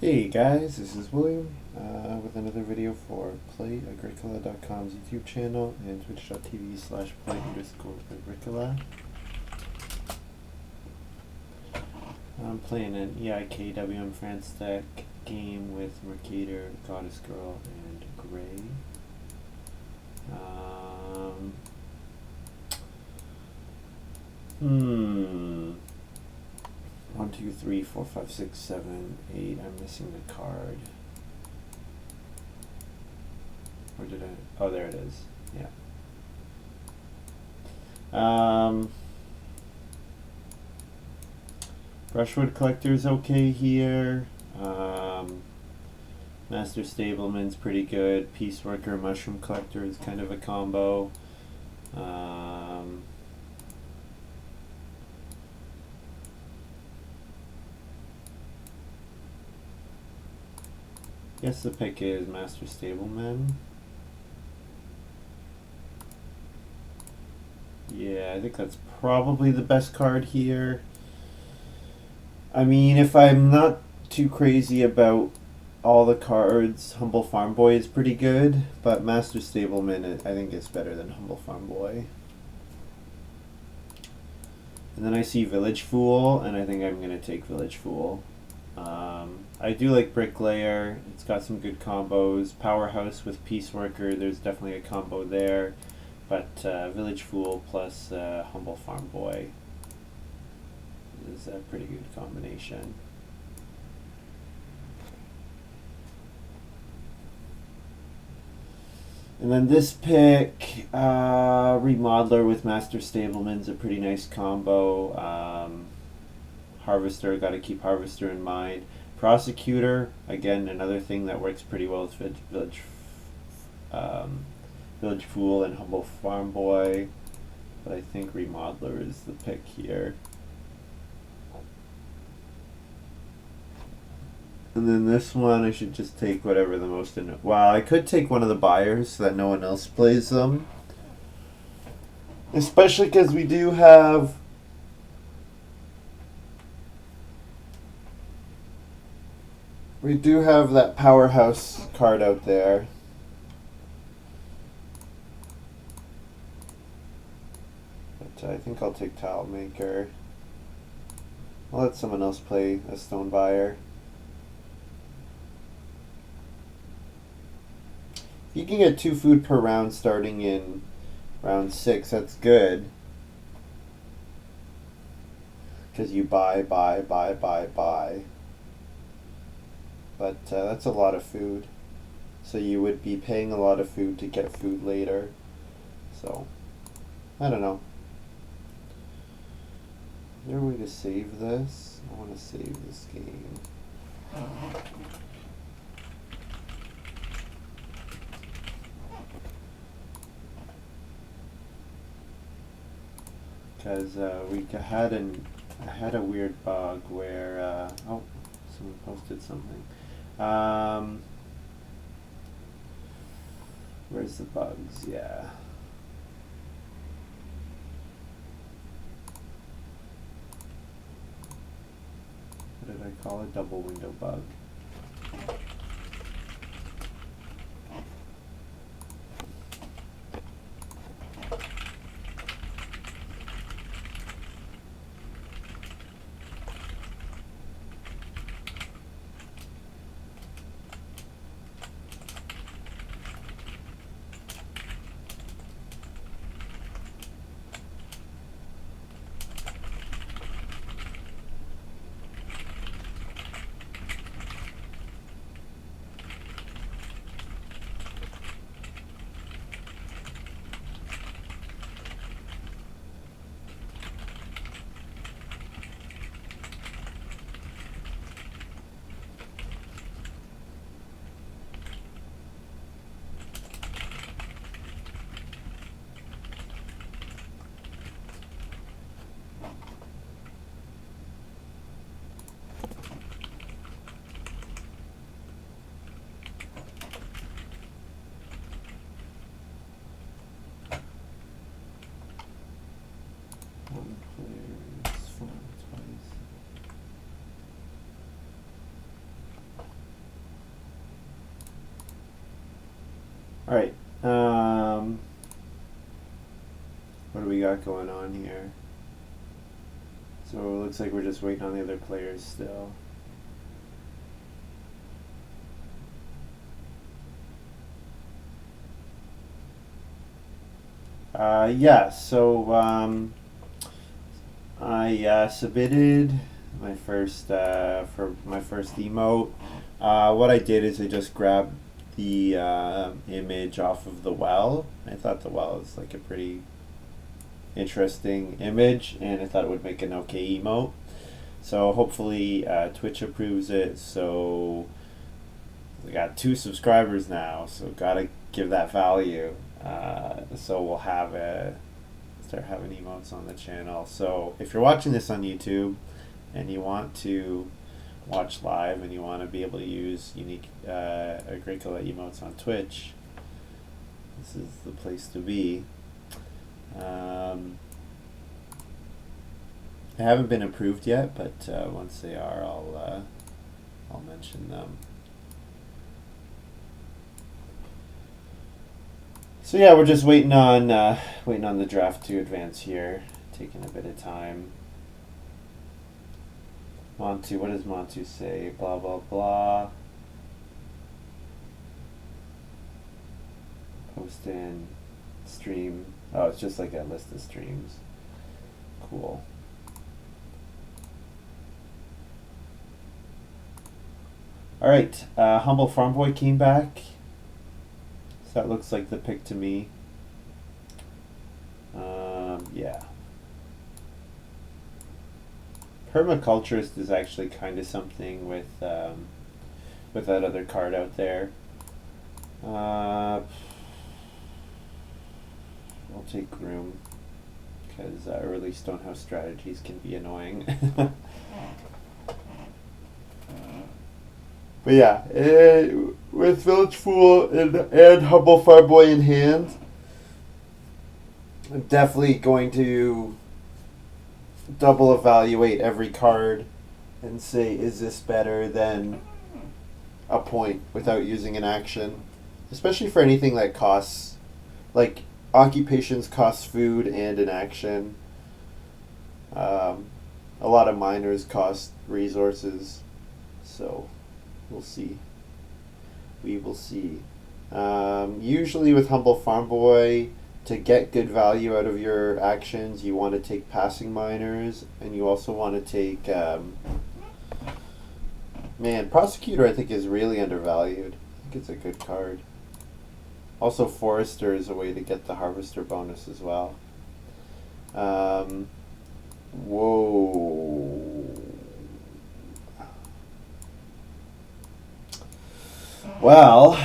Hey guys, this is William with another video for Play-agricola.com's YouTube channel and twitch.tv/play_agricola. I'm playing an EIkWmFr deck game with Mercator, Goddessgurl, and Graey. 1, 2, 3, 4, 5, 6, 7, 8. I'm missing the card. Or did I? Oh, there it is. Yeah. Brushwood Collector's okay here. Master Stableman's pretty good. Peace Worker, Mushroom Collector is kind of a combo. Guess the pick is Master Stableman. Yeah, I think that's probably the best card here. I mean, if I'm not too crazy about all the cards, Humble Farm Boy is pretty good, but Master Stableman I think is better than Humble Farm Boy. And then I see Village Fool, and I think I'm going to take Village Fool. I do like Bricklayer. It's got some good combos. Powerhouse with Peace Worker, there's definitely a combo there. But Village Fool plus Humble Farm Boy is a pretty good combination. And then this pick, Remodeler with Master Stableman's a pretty nice combo. Harvester, got to keep Harvester in mind. Prosecutor, again, another thing that works pretty well with Village Fool and Humble Farm Boy. But I think Remodeler is the pick here. And then this one, I should just take whatever the most... Well, I could take one of the buyers so that no one else plays them. Especially because we do have... that Powerhouse card out there. But I think I'll take Tile Maker. I'll let someone else play a Stone Buyer. You can get 2 food per round starting in round 6. That's good. Because you buy. But that's a lot of food. So you would be paying a lot of food to get food later. So, I don't know. Is there a way to save this? I want to save this game. Because I had a weird bug where oh, someone posted something. Where's the bugs? Yeah. What did I call it? Double window bug. All right. What do we got going on here? So it looks like we're just waiting on the other players still. Yeah, so I submitted my first for my first emote. What I did is I just grabbed the image off of the well. I thought the well is like a pretty interesting image, and I thought it would make an okay emote. So hopefully Twitch approves it. So we got 2 subscribers now, so gotta give that value. So we'll start having emotes on the channel. So if you're watching this on YouTube and you want to watch live and you want to be able to use unique EIkWmFr emotes on Twitch, this is the place to be. They haven't been approved yet, but once they are, I'll mention them. So yeah, we're just waiting on the draft to advance here, taking a bit of time. Montu, what does Montu say? Blah blah blah. Post in stream. Oh, it's just like a list of streams. Cool. All right, Humble Farm Boy came back. So that looks like the pick to me. Yeah. Permaculturist is actually kind of something with that other card out there. I'll take Groom because early Stonehouse strategies can be annoying. But yeah, with Village Fool and Humble Farm Boy in hand, I'm definitely going to double evaluate every card and say, is this better than a point without using an action? Especially for anything that costs, like occupations cost food and an action. A lot of miners cost resources, so we'll see. We will see. Usually with Humble Farm Boy, to get good value out of your actions, you want to take passing miners, and you also want to take Prosecutor I think is really undervalued. I think it's a good card. Also Forester is a way to get the Harvester bonus as well. Whoa. Well,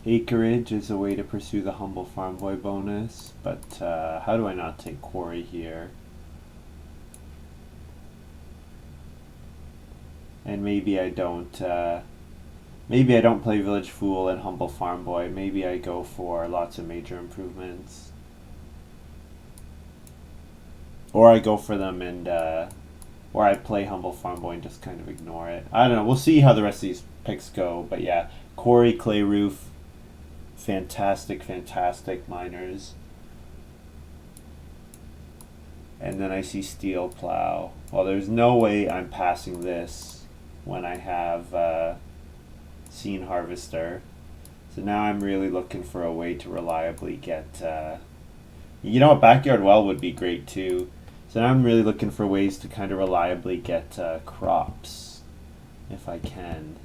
Acreage is a way to pursue the Humble Farm Boy bonus, but how do I not take Quarry here? And maybe I don't play Village Fool and Humble Farm Boy. Maybe I go for lots of major improvements. Or I go for them and or I play Humble Farm Boy and just kind of ignore it. I don't know. We'll see how the rest of these picks go. But yeah, Quarry, Clay Roof, fantastic miners. And then I see Steel Plow. Well, there's no way I'm passing this when I have Scene Harvester. So now I'm really looking for a way to reliably get... you know, a Backyard Well would be great too. So now I'm really looking for ways to kind of reliably get crops, if I can.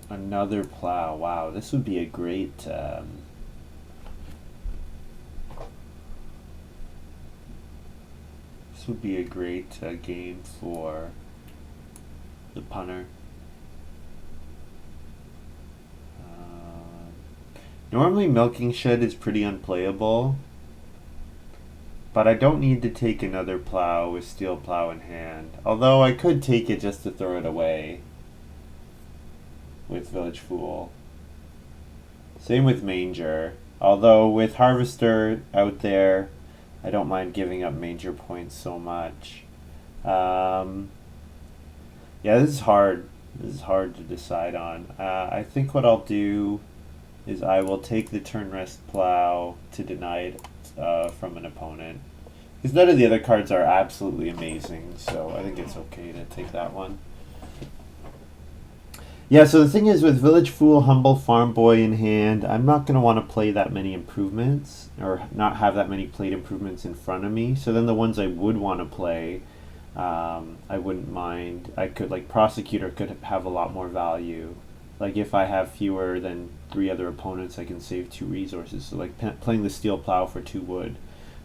Another plow. Wow, this would be a great this would be a great game for the punter. Normally Milking Shed is pretty unplayable, but I don't need to take another plow with Steel Plow in hand. Although I could take it just to throw it away with Village Fool. Same with Manger. Although with Harvester out there, I don't mind giving up Manger points so much. Yeah, this is hard. This is hard to decide on. I think what I'll do is I will take the turn rest plow to deny it from an opponent. Because none of the other cards are absolutely amazing, so I think it's okay to take that one. Yeah, so the thing is with Village Fool, Humble Farm Boy in hand, I'm not going to want to play that many improvements, or not have that many played improvements in front of me. So then the ones I would want to play, I wouldn't mind. I could, like, Prosecutor could have a lot more value. Like, if I have fewer than 3 other opponents, I can save 2 resources. So, like, playing the Steel Plow for 2 wood,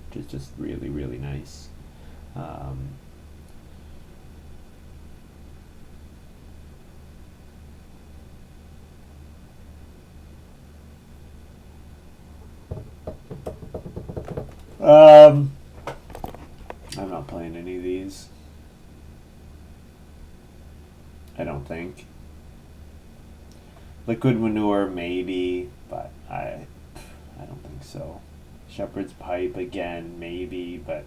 which is just really, really nice. I'm not playing any of these. I don't think. Liquid Manure, maybe, but I don't think so. Shepherd's Pipe, again, maybe, but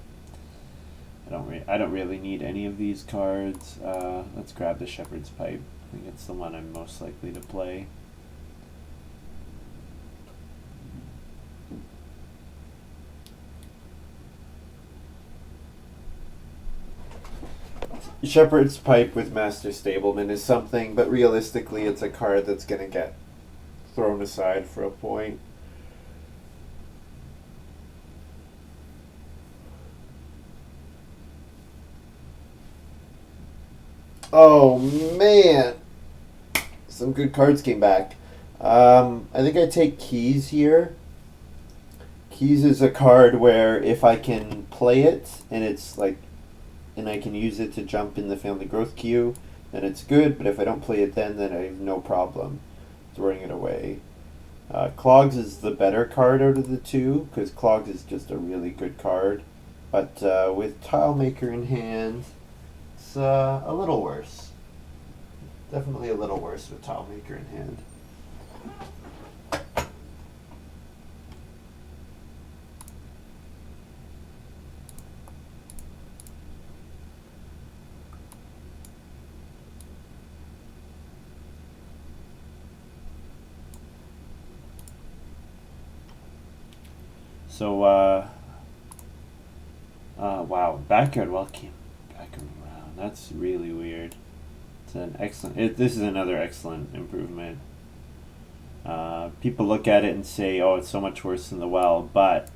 I don't really need any of these cards. Let's grab the Shepherd's Pipe. I think it's the one I'm most likely to play. Shepherd's Pipe with Master Stableman is something, but realistically it's a card that's going to get thrown aside for a point. Oh man! Some good cards came back. I think I take Keys here. Keys is a card where if I can play it and it's like, and I can use it to jump in the family growth queue, then it's good, but if I don't play it then I have no problem throwing it away. Clogs is the better card out of the two, because Clogs is just a really good card, but with Tilemaker in hand, it's a little worse. Definitely a little worse with Tilemaker in hand. So, wow, Backyard Well came back around. That's really weird. It's an excellent. This is another excellent improvement. People look at it and say, "Oh, it's so much worse than the well," but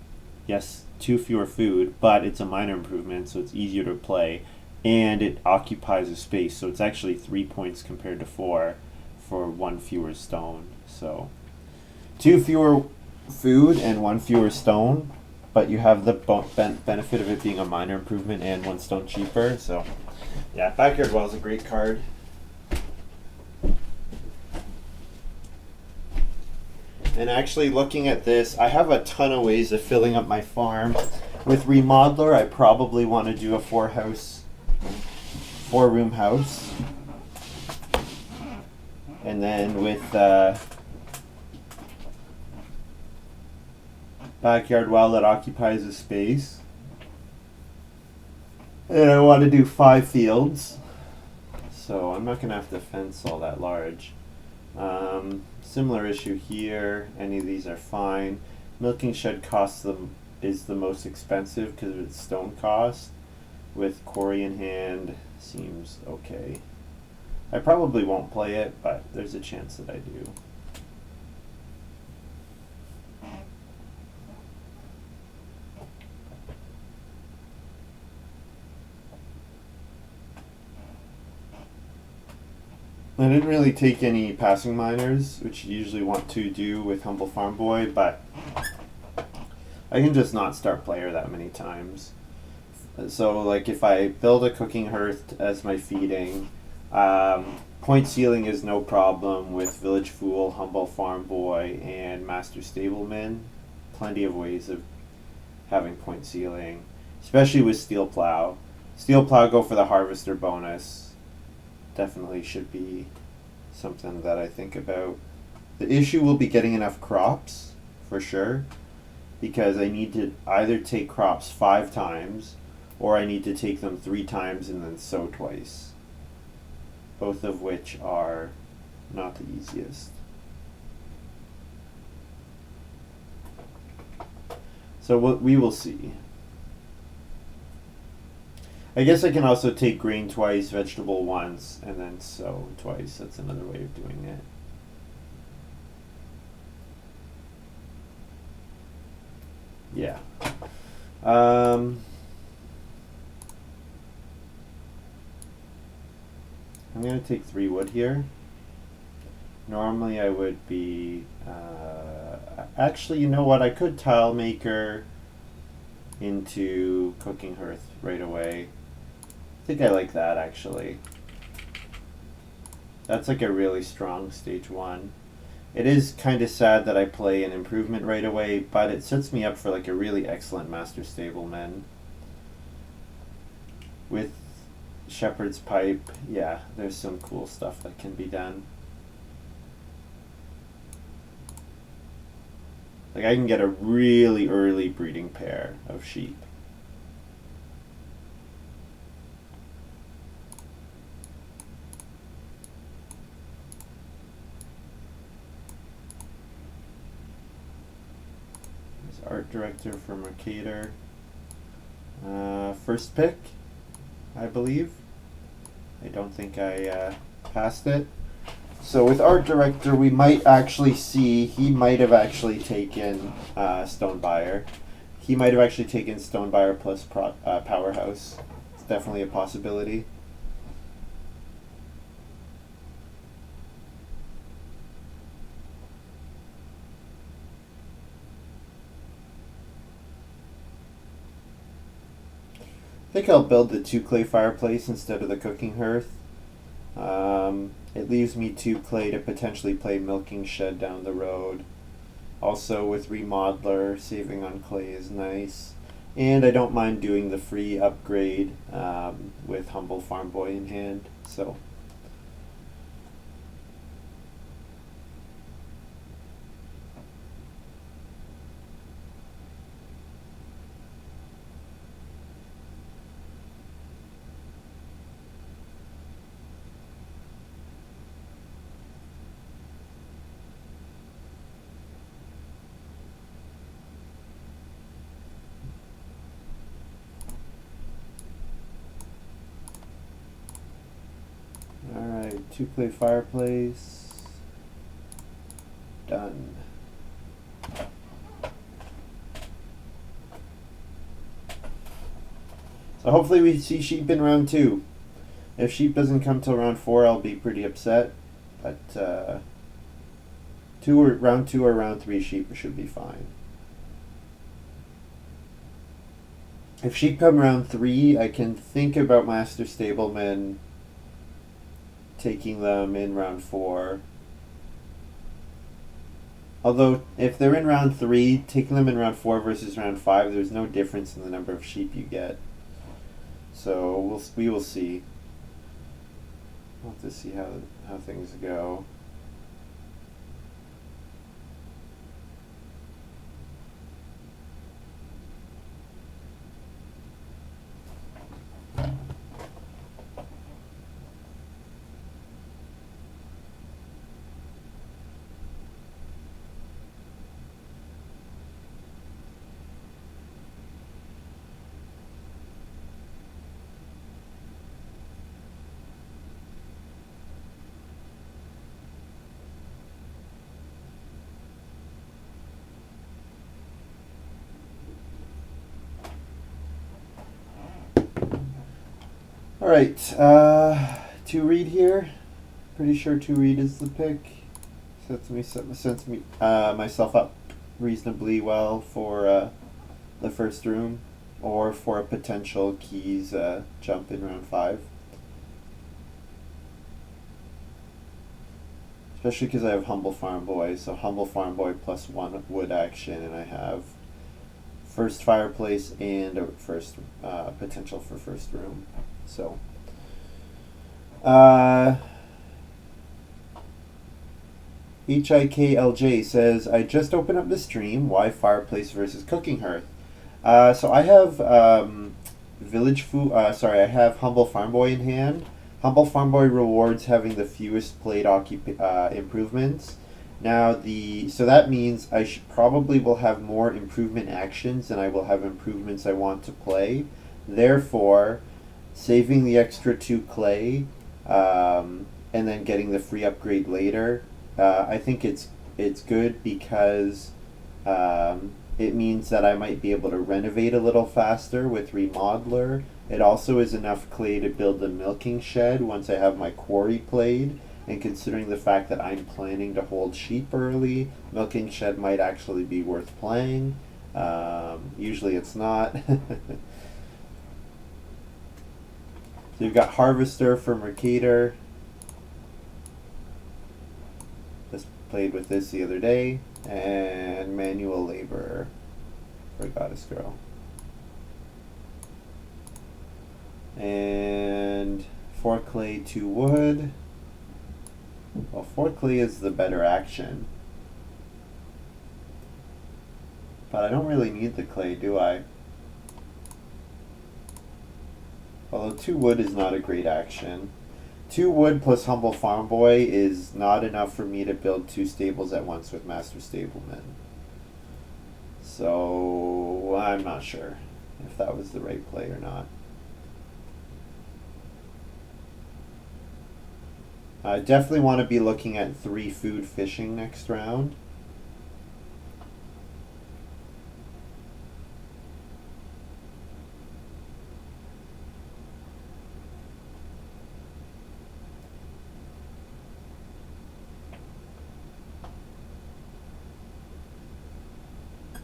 yes, 2 fewer food, but it's a minor improvement, so it's easier to play, and it occupies a space, so it's actually 3 points compared to 4 for 1 fewer stone. So, 2 fewer food and 1 fewer stone, but you have the benefit of it being a minor improvement and 1 stone cheaper. So yeah, Backyard Well is a great card. And actually looking at this, I have a ton of ways of filling up my farm. With Remodeler, I probably want to do a 4-room house. And then with Backyard Well, that occupies a space. And I want to do 5 fields. So I'm not going to have to fence all that large. Similar issue here. Any of these are fine. Milking Shed is the most expensive because of its stone cost. With Quarry in hand, seems okay. I probably won't play it, but there's a chance that I do. I didn't really take any passing miners, which you usually want to do with Humble Farm Boy, but I can just not start player that many times. So like if I build a cooking hearth as my feeding, Point ceiling is no problem with Village Fool, Humble Farm Boy, and Master Stableman. Plenty of ways of having point ceiling, especially with Steel Plow. Steel Plow, go for the Harvester bonus. Definitely should be something that I think about. The issue will be getting enough crops, for sure, because I need to either take crops 5 times, or I need to take them 3 times and then sow twice. Both of which are not the easiest. So we will see. I guess I can also take grain twice, vegetable once, and then sow twice. That's another way of doing it. Yeah. I'm going to take 3 wood here. Normally I would be... actually, you know what? I could tile maker into cooking hearth right away. I think I like that, actually. That's like a really strong stage 1. It is kind of sad that I play an improvement right away, but it sets me up for like a really excellent Master Stableman. With Shepherd's Pipe, yeah, there's some cool stuff that can be done. Like I can get a really early breeding pair of sheep. There's art director for Mercator. First pick, I believe. I don't think I passed it. So with art director, we might actually see, he might have actually taken Stonebuyer. He might have actually taken Stonebuyer plus Powerhouse. It's definitely a possibility. I think I'll build the 2 clay fireplace instead of the cooking hearth. It leaves me 2 clay to potentially play milking shed down the road. Also with remodeler, saving on clay is nice. And I don't mind doing the free upgrade with Humble Farm Boy in hand. So alright, 2 clay fireplace. Done. So hopefully we see sheep in round 2. If sheep doesn't come till round 4, I'll be pretty upset. But round 2 or round 3 sheep should be fine. If sheep come round 3, I can think about Master Stableman taking them in round 4. Although, if they're in round 3, taking them in round 4 versus round 5, there's no difference in the number of sheep you get. So we will see. We'll have to see how things go. Alright, 2 read here. Pretty sure 2 read is the pick. Sets me myself up reasonably well for the first room, or for a potential keys jump in round 5. Especially because I have Humble Farm Boy, so Humble Farm Boy plus 1 wood action, and I have first fireplace and a first potential for first room. So, EIkLJ says, I just opened up the stream. Why fireplace versus cooking hearth? So I have village food. I have Humble Farm Boy in hand. Humble Farm Boy rewards having the fewest played improvements. Now so that means I probably will have more improvement actions than I will have improvements I want to play. Therefore, saving the extra 2 clay, and then getting the free upgrade later. I think it's good because it means that I might be able to renovate a little faster with Remodeler. It also is enough clay to build a milking shed once I have my quarry played. And considering the fact that I'm planning to hold sheep early, milking shed might actually be worth playing. Usually it's not. So you've got Harvester for Mercator. Just played with this the other day. And Manual Labor for Goddessgurl. And 4 clay, 2 wood. Well, 4 clay is the better action. But I don't really need the clay, do I? Although 2 wood is not a great action. 2 wood plus Humble Farm Boy is not enough for me to build 2 stables at once with Master Stableman. So I'm not sure if that was the right play or not. I definitely want to be looking at 3 food fishing next round.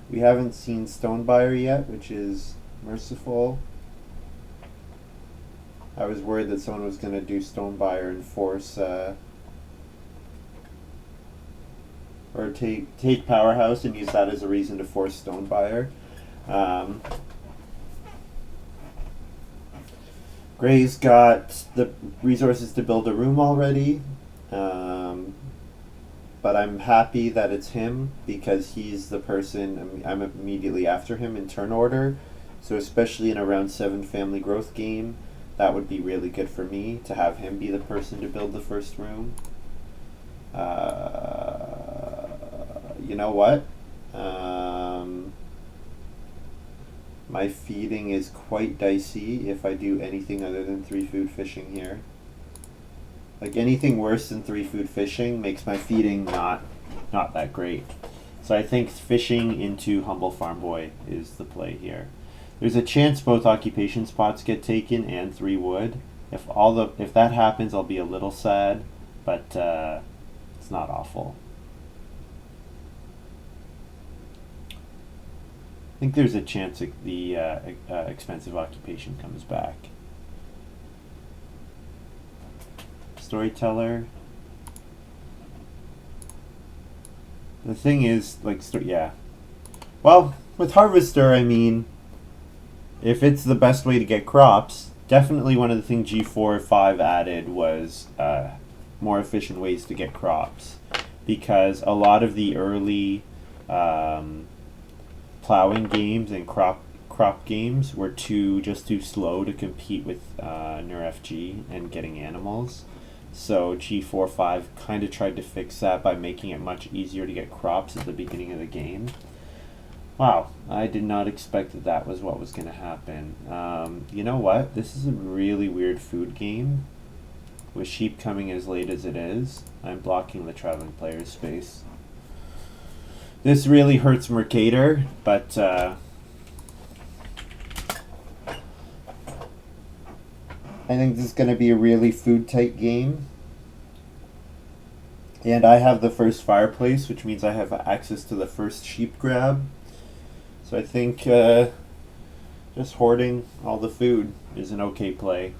We haven't seen Stonebuyer yet, which is merciful. I was worried that someone was going to do Stonebuyer and force, or take Powerhouse and use that as a reason to force Stonebuyer. Grey's got the resources to build a room already, but I'm happy that it's him because he's the person I'm immediately after him in turn order. So especially in a round 7 family growth game, that would be really good for me to have him be the person to build the first room. You know what? My feeding is quite dicey if I do anything other than 3 food fishing here. Like anything worse than 3 food fishing makes my feeding not that great. So I think fishing into Humble Farm Boy is the play here. There's a chance both occupation spots get taken and 3 wood. If that happens, I'll be a little sad, but it's not awful. I think there's a chance the expensive occupation comes back. Storyteller. The thing is, yeah. Well, with Harvester, I mean, if it's the best way to get crops, definitely one of the things G4-5 added was more efficient ways to get crops. Because a lot of the early plowing games and crop games were just too slow to compete with NERFG and getting animals. So G4-5 kind of tried to fix that by making it much easier to get crops at the beginning of the game. Wow, I did not expect that was what was going to happen. You know what? This is a really weird food game. With sheep coming as late as it is, I'm blocking the traveling player's space. This really hurts Mercator, but I think this is going to be a really food-tight game. And I have the first fireplace, which means I have access to the first sheep grab. So I think just hoarding all the food is an okay play.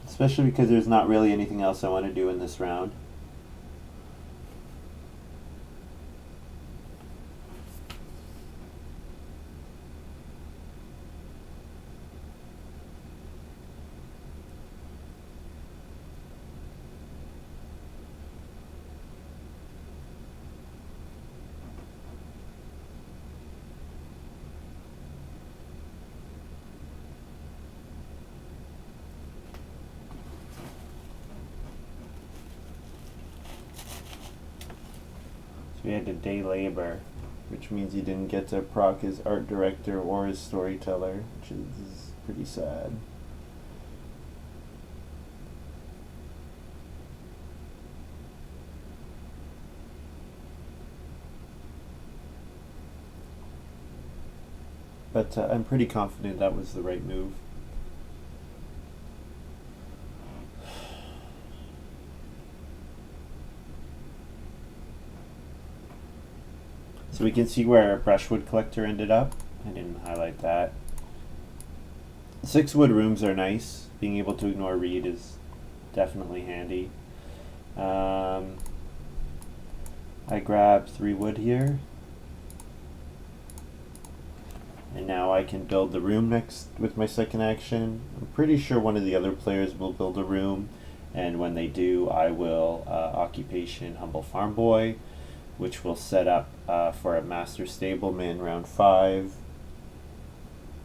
especially because there's not really anything else I want to do in this round. We had a day labor, which means he didn't get to proc his art director or his storyteller, which is pretty sad. But I'm pretty confident that was the right move. So we can see where Brushwood Collector ended up. I didn't highlight that. 6 wood rooms are nice. Being able to ignore read is definitely handy. I grab 3 wood here. And now I can build the room next with my second action. I'm pretty sure one of the other players will build a room. And when they do, I will Occupation Humble Farm Boy, which will set up for a Master Stableman round 5.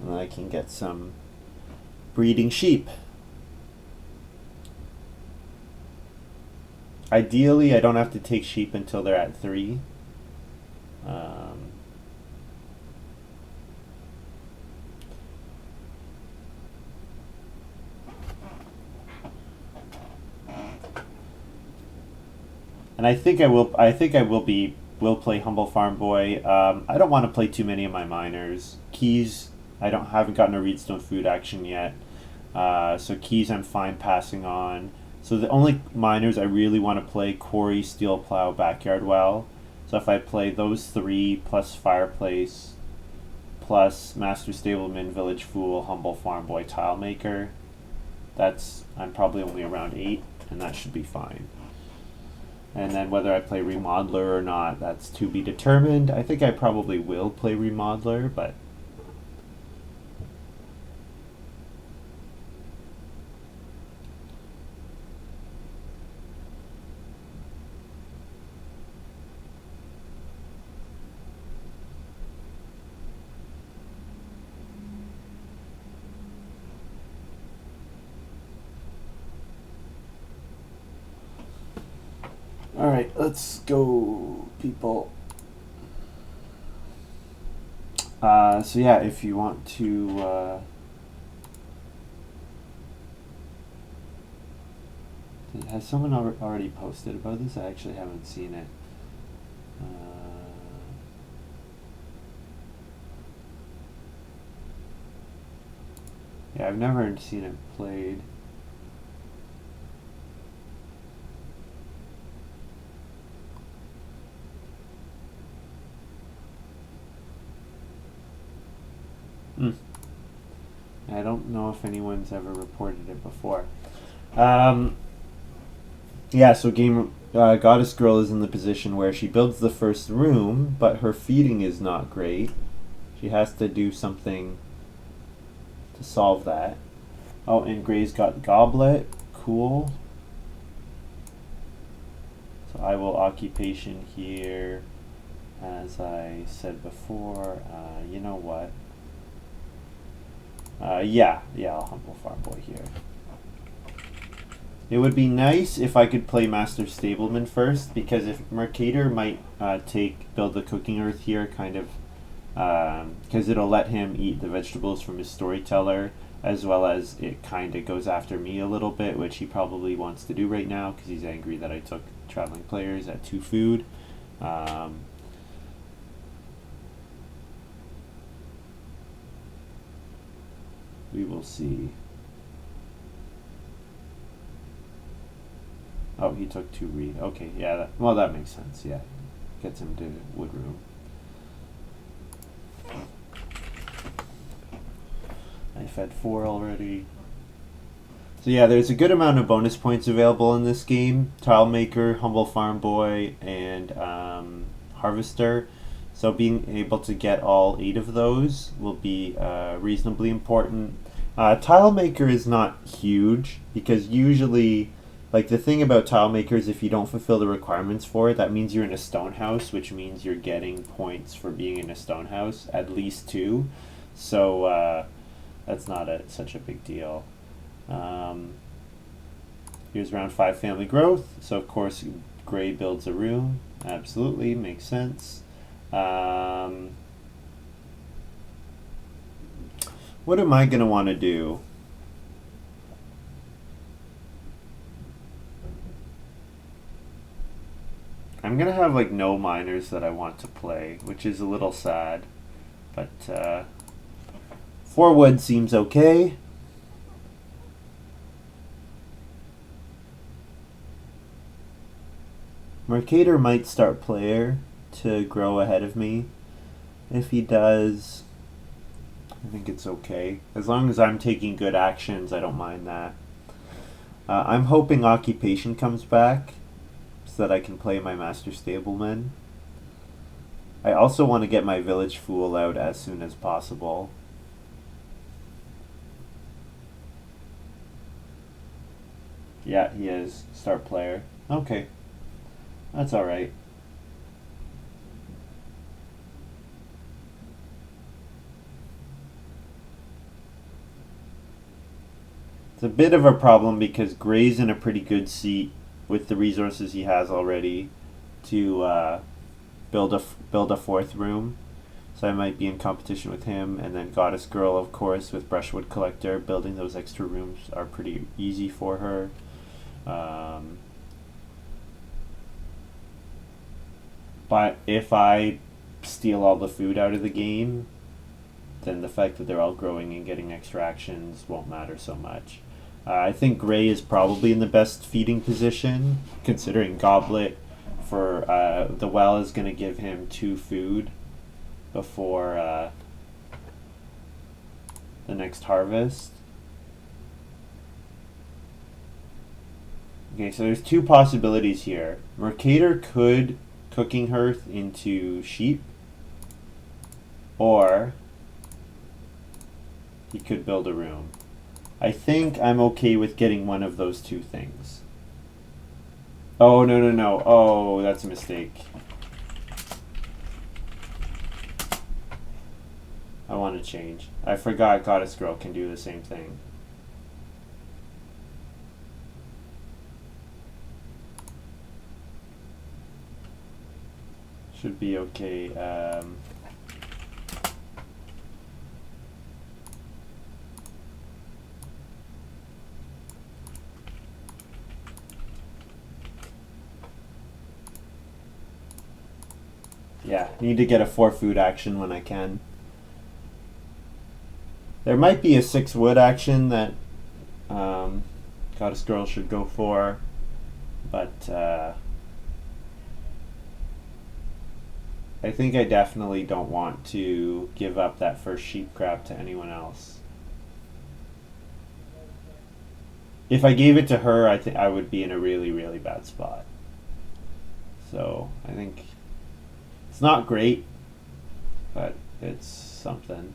And then I can get some breeding sheep. Ideally, I don't have to take sheep until they're at 3. And I think I will play Humble Farm Boy. I don't want to play too many of my miners. Keys, haven't gotten a Reedstone Food action yet. So keys I'm fine passing on. So the only miners I really want to play: Quarry, Steel Plow, Backyard Well. So if I play those 3 plus Fireplace plus Master Stableman, Village Fool, Humble Farm Boy, Tile Maker, I'm probably only around 8, and that should be fine. And then whether I play Remodeler or not, that's to be determined. I think I probably will play Remodeler, but alright, let's go, people. So yeah, if you want to has someone already posted about this? I actually haven't seen it. Yeah, I've never seen it played. I don't know if anyone's ever reported it before. Yeah, so Goddessgurl is in the position where she builds the first room, but her feeding is not great. She has to do something to solve that. Oh, and Grey's got Goblet. Cool. So I will Occupation here. As I said before, you know what? Yeah, I'll Humble Farm Boy here. It would be nice if I could play Master Stableman first, because if Mercator might build the Cooking Earth here, kind of, because it'll let him eat the vegetables from his Storyteller, as well as it kind of goes after me a little bit, which he probably wants to do right now, because he's angry that I took Traveling Players at 2 food. We will see. Oh, he took 2 read. Okay, yeah, that makes sense, yeah. Gets him to wood room. I fed 4 already. So yeah, there's a good amount of bonus points available in this game. Tile Maker, Humble Farm Boy, and Harvester. So being able to get all 8 of those will be reasonably important. Tile Maker is not huge because usually, like the thing about Tile Maker is if you don't fulfill the requirements for it, that means you're in a stone house, which means you're getting points for being in a stone house, at least 2. So that's not such a big deal. Here's round 5 family growth. So of course Graey builds a room. Absolutely, makes sense. What am I going to want to do? I'm going to have like no miners that I want to play, which is a little sad. But 4 wood seems okay. Mercator might start player to grow ahead of me. If he does, I think it's okay. As long as I'm taking good actions, I don't mind that. I'm hoping Occupation comes back so that I can play my Master Stableman. I also want to get my Village Fool out as soon as possible. Yeah, he is. Start player. Okay. That's alright. It's a bit of a problem because Gray's in a pretty good seat with the resources he has already to build a 4th room. So I might be in competition with him, and then Goddessgurl, of course, with Brushwood Collector. Building those extra rooms are pretty easy for her. But if I steal all the food out of the game, then the fact that they're all growing and getting extra actions won't matter so much. I think Graey is probably in the best feeding position, considering Goblet for the well is going to give him 2 food before the next harvest. Okay, so there's 2 possibilities here. Mercator could cooking hearth into sheep, or he could build a room. I think I'm okay with getting one of those 2 things. Oh, no. Oh, that's a mistake. I want to change. I forgot Goddessgurl can do the same thing. Should be okay. Yeah, need to get a 4 food action when I can. There might be a 6 wood action that Goddessgurl should go for, but I think I definitely don't want to give up that first sheep crab to anyone else. If I gave it to her, I think I would be in a really, really bad spot. So I think it's not great, but it's something.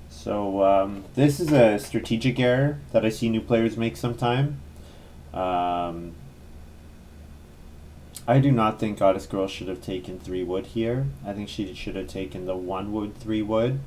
So this is a strategic error that I see new players make sometime. I do not think Goddessgurl should have taken 3 wood here. I think she should have taken the 1 wood, 3 wood,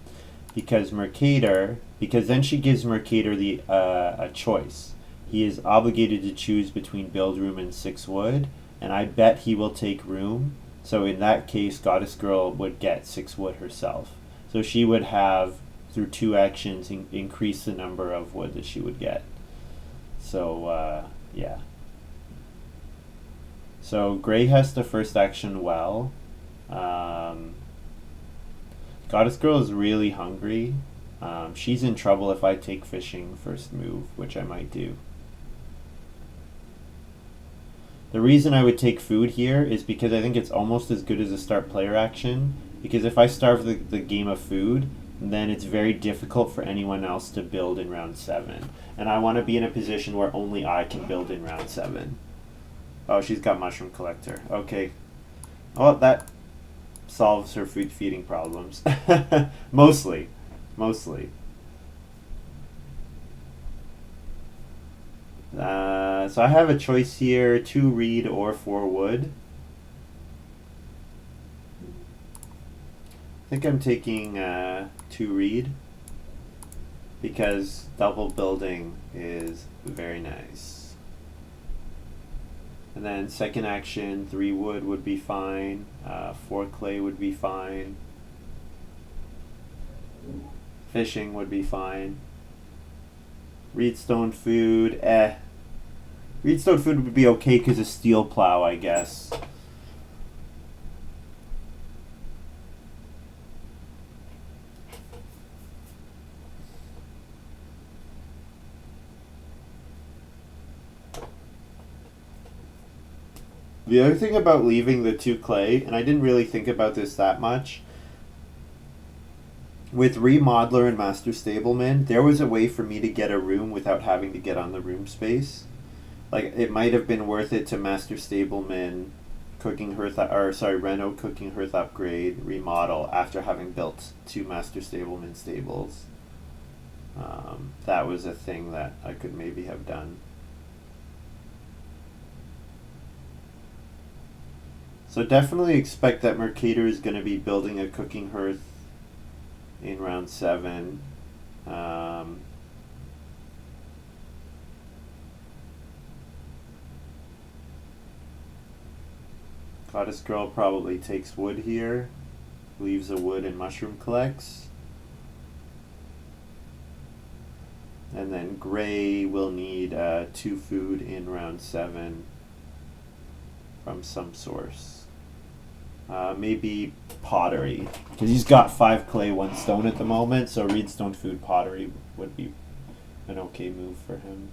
because then she gives Mercator the a choice. He is obligated to choose between build room and 6 wood, and I bet he will take room. So in that case, Goddessgurl would get 6 wood herself. So she would have, through 2 actions, increase the number of wood that she would get. So yeah. So Graey has the first action well. Goddessgurl is really hungry. She's in trouble if I take fishing first move, which I might do. The reason I would take food here is because I think it's almost as good as a start player action. Because if I starve the game of food, then it's very difficult for anyone else to build in round 7. And I want to be in a position where only I can build in round 7. Oh, she's got Mushroom Collector. Okay. Oh, that solves her food feeding problems. Mostly. So I have a choice here, 2 reed or 4 wood. I think I'm taking 2 reed because double building is very nice. And then second action, 3 wood would be fine, 4 clay would be fine, fishing would be fine. Reedstone food, Reedstone food would be okay because of steel plow, I guess. The other thing about leaving the 2 clay, and I didn't really think about this that much, with Remodeler and Master Stableman, there was a way for me to get a room without having to get on the room space. Like, it might have been worth it to Master Stableman Reno cooking hearth upgrade, remodel, after having built 2 Master Stableman stables. That was a thing that I could maybe have done. So definitely expect that Mercator is going to be building a cooking hearth in round 7. Goddessgurl probably takes wood here, leaves a wood and mushroom collects. And then Graey will need 2 food in round 7 from some source. Maybe pottery, because he's got 5 clay, 1 stone at the moment, so Reedstone food pottery would be an okay move for him.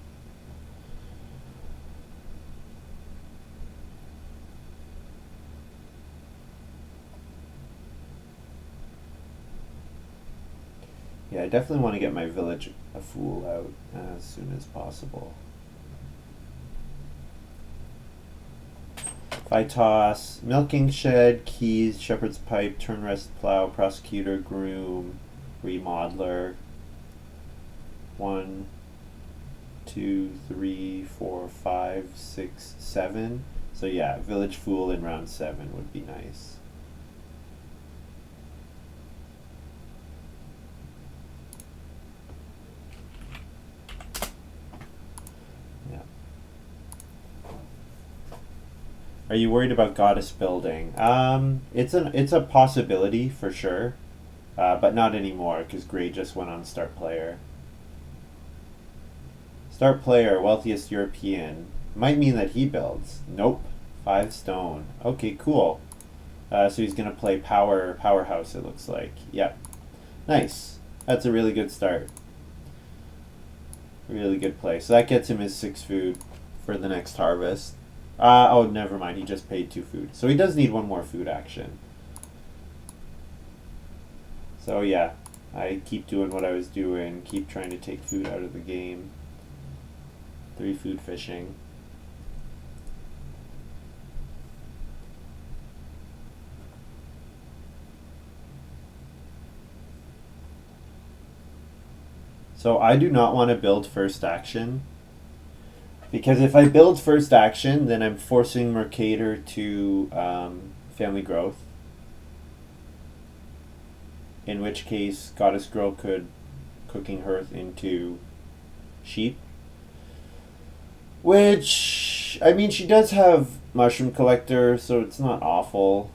Yeah, I definitely want to get my village a fool out as soon as possible. If I toss milking shed, keys, shepherd's pipe, turn rest plow, prosecutor, groom, remodeler. 1, 2, 3, 4, 5, 6, 7. So yeah, village fool in round 7 would be nice. Are you worried about goddess building? It's a possibility for sure, but not anymore because Graey just went on start player. Start player, wealthiest European. Might mean that he builds. Nope, 5 stone. Okay, cool. So he's gonna play powerhouse. It looks like. Yep, nice. That's a really good start. Really good play. So that gets him his 6 food for the next harvest. Oh, never mind. He just paid 2 food. So he does need 1 more food action. So yeah, I keep doing what I was doing. Keep trying to take food out of the game. 3 food fishing. So I do not want to build first action. Because if I build first action, then I'm forcing Mercator to family growth. In which case, Goddessgurl could cooking hearth into sheep. Which, I mean, she does have mushroom collector, so it's not awful.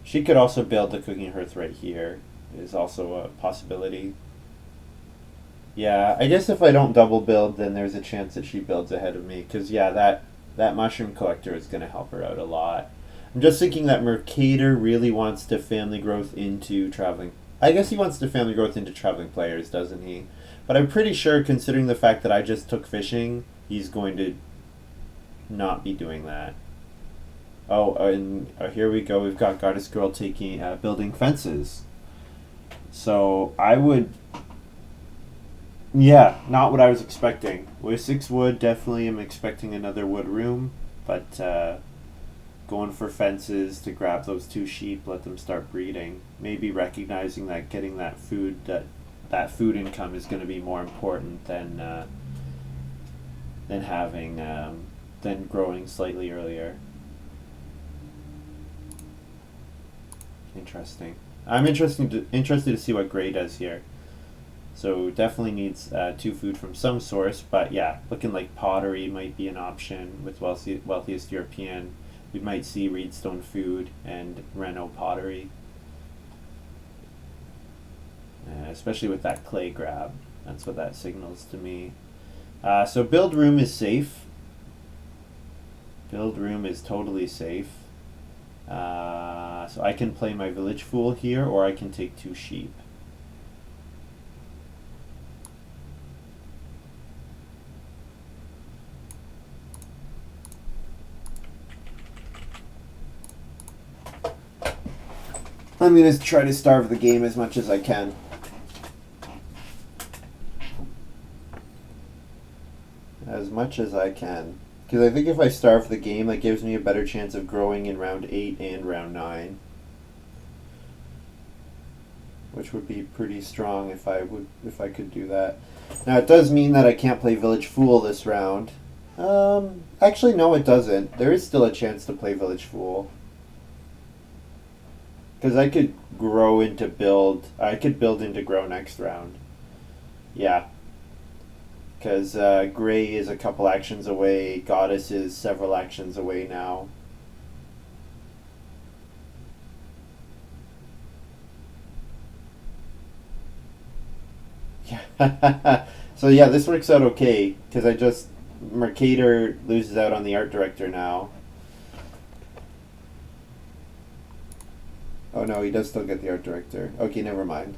She could also build the cooking hearth right here. Is also a possibility. Yeah, I guess if I don't double build, then there's a chance that she builds ahead of me. Because, yeah, that mushroom collector is going to help her out a lot. I'm just thinking that Mercator really wants to family growth into traveling. I guess he wants to family growth into traveling players, doesn't he? But I'm pretty sure, considering the fact that I just took fishing, he's going to not be doing that. Oh, and here we go. We've got Goddessgurl taking building fences. So I would, yeah, not what I was expecting. With 6 wood, definitely am expecting another wood room, but going for fences to grab those 2 sheep, let them start breeding. Maybe recognizing that getting that food food income is going to be more important than having than growing slightly earlier. Interesting. I'm interested to see what Graey does here. So definitely needs 2 food from some source, but yeah, looking like pottery might be an option with wealthiest European. We might see reedstone food and Renault pottery, especially with that clay grab. That's what that signals to me. So build room is safe. Build room is totally safe. So I can play my village fool here, or I can take 2 sheep. I'm going to try to starve the game as much as I can. As much as I can. Because I think if I starve the game, that gives me a better chance of growing in round 8 and round 9. Which would be pretty strong if I could do that. Now it does mean that I can't play Village Fool this round. Actually no, it doesn't. There is still a chance to play Village Fool. Because I could grow into build. I could build into grow next round. Yeah. Because Graey is a couple actions away. Goddess is several actions away now. Yeah. So yeah, this works out okay. Because Mercator loses out on the art director now. Oh no, he does still get the art director. Okay, never mind.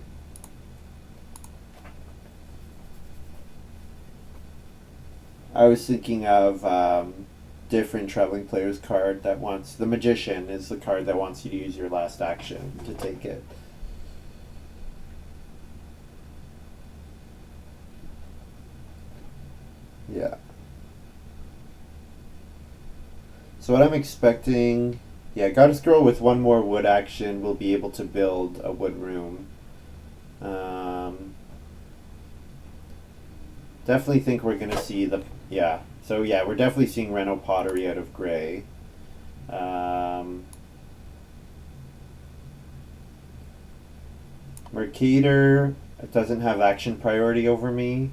I was thinking of different traveling players card that wants the magician is the card that wants you to use your last action to take it. Yeah. So what I'm expecting, yeah, Goddessgurl with 1 more wood action will be able to build a wood room. Definitely think we're gonna see yeah. So yeah, we're definitely seeing Renault pottery out of Graey. Mercator doesn't have action priority over me,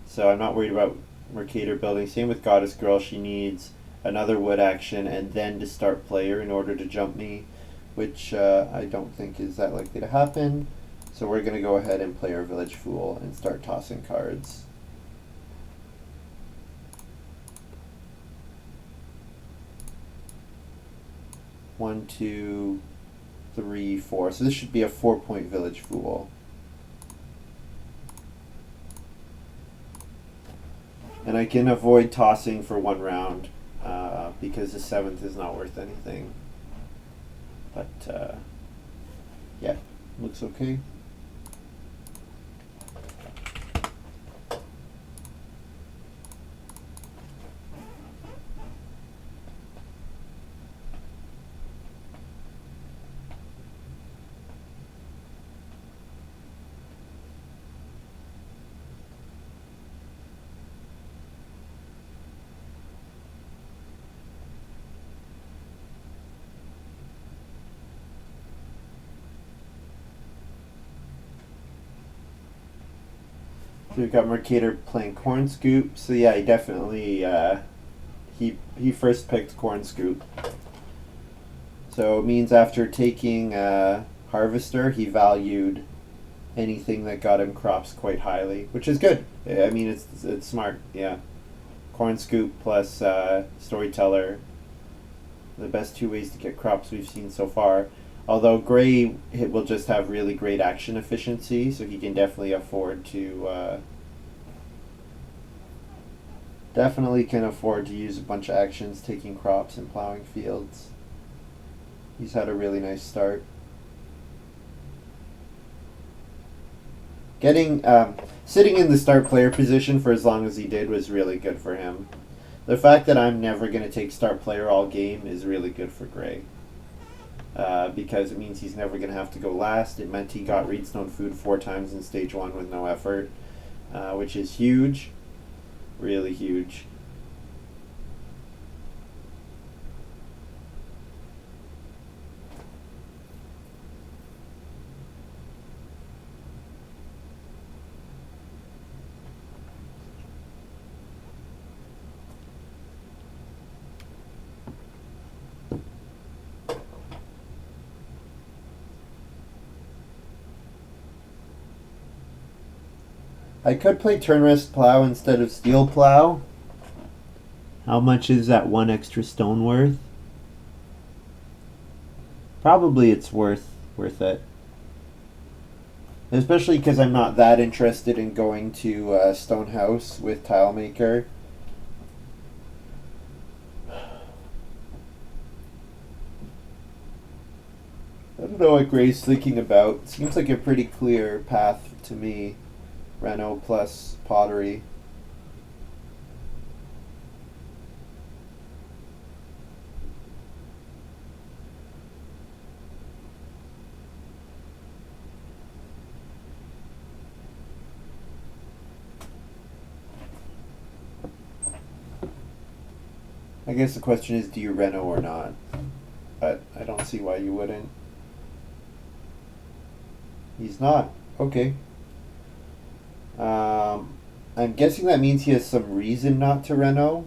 so I'm not worried about Mercator building. Same with Goddessgurl, she needs another wood action and then to start player in order to jump me, which I don't think is that likely to happen. So we're going to go ahead and play our Village Fool and start tossing cards. One, two, 3, 4. So this should be a 4-point Village Fool. And I can avoid tossing for 1 round because the 7th is not worth anything. But yeah, looks okay. So we've got Mercator playing Corn Scoop. So yeah, he definitely he first picked Corn Scoop. So it means after taking Harvester, he valued anything that got him crops quite highly, which is good. I mean, it's smart. Yeah, Corn Scoop plus Storyteller, the best 2 ways to get crops we've seen so far. Although Graey will just have really great action efficiency, so he can definitely afford to Definitely can afford to use a bunch of actions, taking crops and plowing fields. He's had a really nice start. Getting sitting in the start player position for as long as he did was really good for him. The fact that I'm never going to take start player all game is really good for Graey. Because it means he's never going to have to go last. It meant he got Reedstone food 4 times in stage 1 with no effort, which is huge. Really huge. I could play turn rest plow instead of steel plow. How much is that 1 extra stone worth? Probably it's worth it. Especially because I'm not that interested in going to Stonehouse with Tilemaker. I don't know what Gray's thinking about. Seems like a pretty clear path to me. Reno plus pottery. I guess the question is, do you Reno or not? But I don't see why you wouldn't. He's not. Okay. I'm guessing that means he has some reason not to Reno.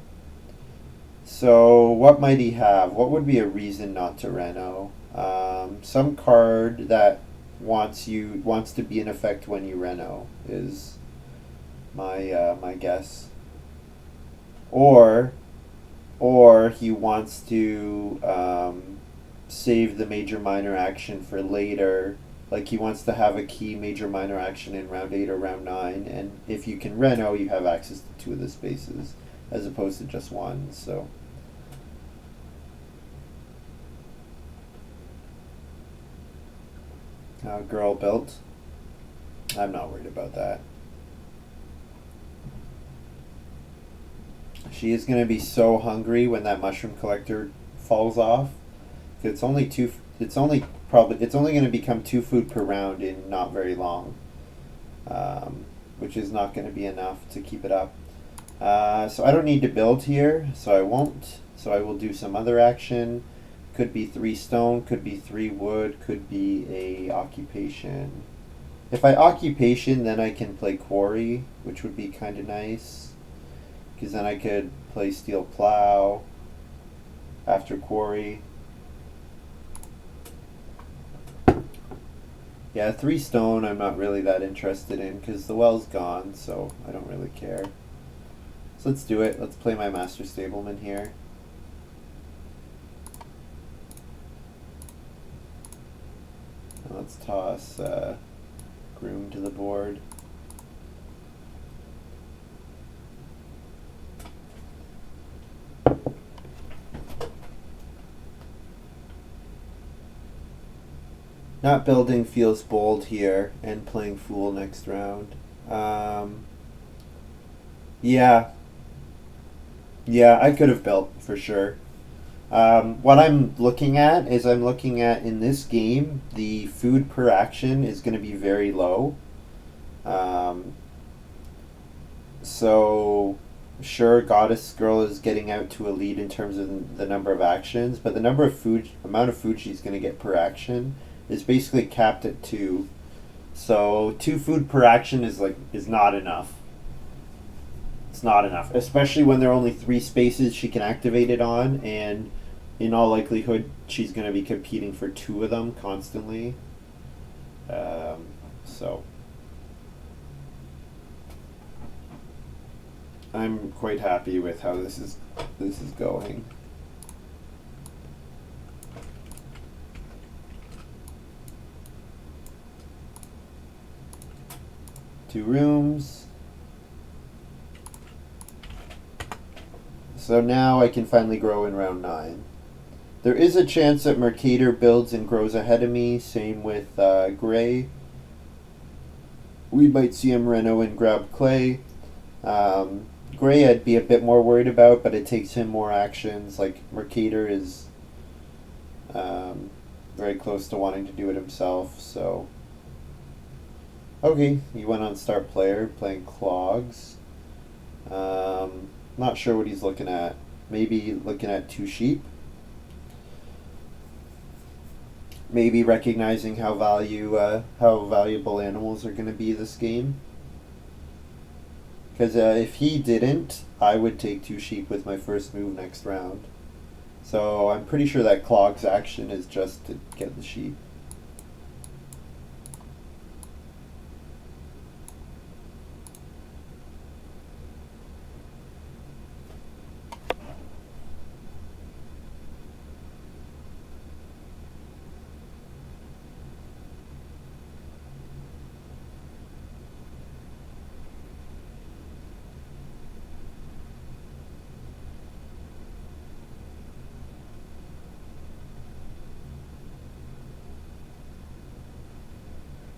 So what might he have? What would be a reason not to Reno? Some card that wants to be in effect when you Reno is my guess. Or he wants to save the major minor action for later. Like he wants to have a key major minor action in round 8 or round 9, and if you can Reno, you have access to 2 of the spaces as opposed to just 1. So girl built. I'm not worried about that. She is going to be so hungry when that mushroom collector falls off. It's only going to become 2 food per round in not very long, which is not going to be enough to keep it up. So I don't need to build here, so I won't. So I will do some other action. Could be 3 stone, could be 3 wood, could be a occupation. If I occupation, then I can play quarry, which would be kind of nice, because then I could play steel plow after quarry. Yeah, 3 stone I'm not really that interested in because the well's gone, so I don't really care. So let's do it. Let's play my Master Stableman here. And let's toss Groom to the board. Not building feels bold here, and playing Fool next round. Yeah, I could have built for sure. What I'm looking at is in this game, the food per action is going to be very low. So sure, Goddessgurl is getting out to a lead in terms of the number of actions, but the amount of food she's going to get per action is basically capped at 2. So 2 food per action is not enough. It's not enough, especially when there are only 3 spaces she can activate it on, and in all likelihood she's going to be competing for 2 of them constantly. So I'm quite happy with how this is going. Two rooms. So now I can finally grow in round 9. There is a chance that Mercator builds and grows ahead of me. Same with Graey. We might see him reno and grab Clay. Graey I'd be a bit more worried about, but it takes him more actions. Like Mercator is very close to wanting to do it himself. So okay, he went on start player playing clogs. Not sure what he's looking at. Maybe looking at 2 sheep. Maybe recognizing how valuable animals are going to be this game. Because if he didn't, I would take 2 sheep with my first move next round. So I'm pretty sure that clog's action is just to get the sheep.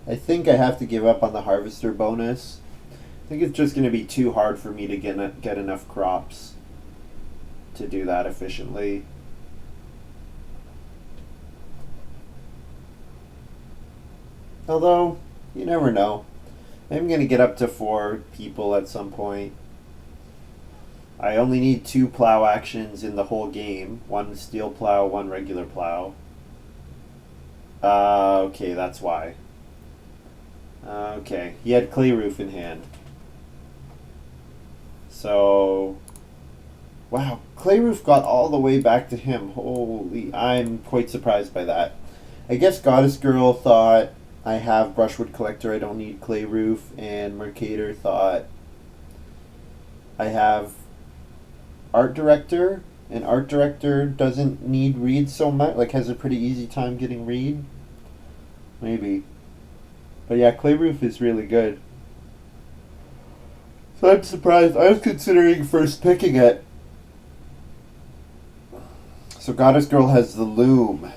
I think I have to give up on the harvester bonus. I think it's just going to be too hard for me to get enough crops to do that efficiently. Although, you never know. I'm going to get up to 4 people at some point. I only need 2 plow actions in the whole game. 1 steel plow, 1 regular plow. Okay, that's why. Okay, he had clay roof in hand. So, wow, clay roof got all the way back to him. Holy, I'm quite surprised by that. I guess Goddessgurl thought I have brushwood collector, I don't need clay roof, and Mercator thought I have art director, and art director doesn't need read so much, like has a pretty easy time getting read. Maybe. But yeah, clay roof is really good. So I'm surprised. I was considering first picking it. So Goddessgurl has the loom.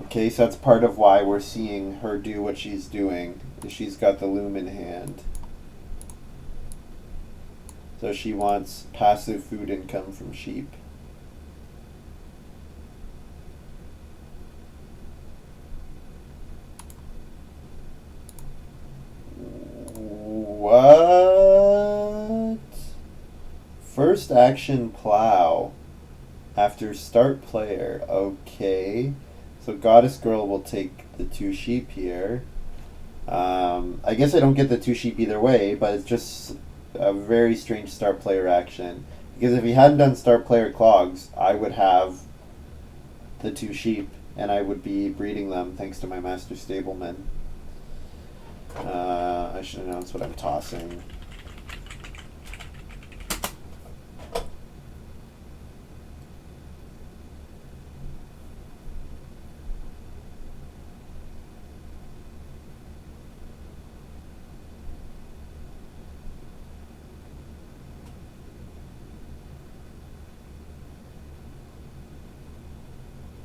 Okay, so that's part of why we're seeing her do what she's doing. She's got the loom in hand. So she wants passive food income from sheep. What? First action plow after start player. Okay. So Goddessgurl will take the 2 sheep here. I guess I don't get the 2 sheep either way, but it's just a very strange start player action. Because if he hadn't done start player clogs, I would have the 2 sheep and I would be breeding them thanks to my master stableman. I should announce what I'm tossing.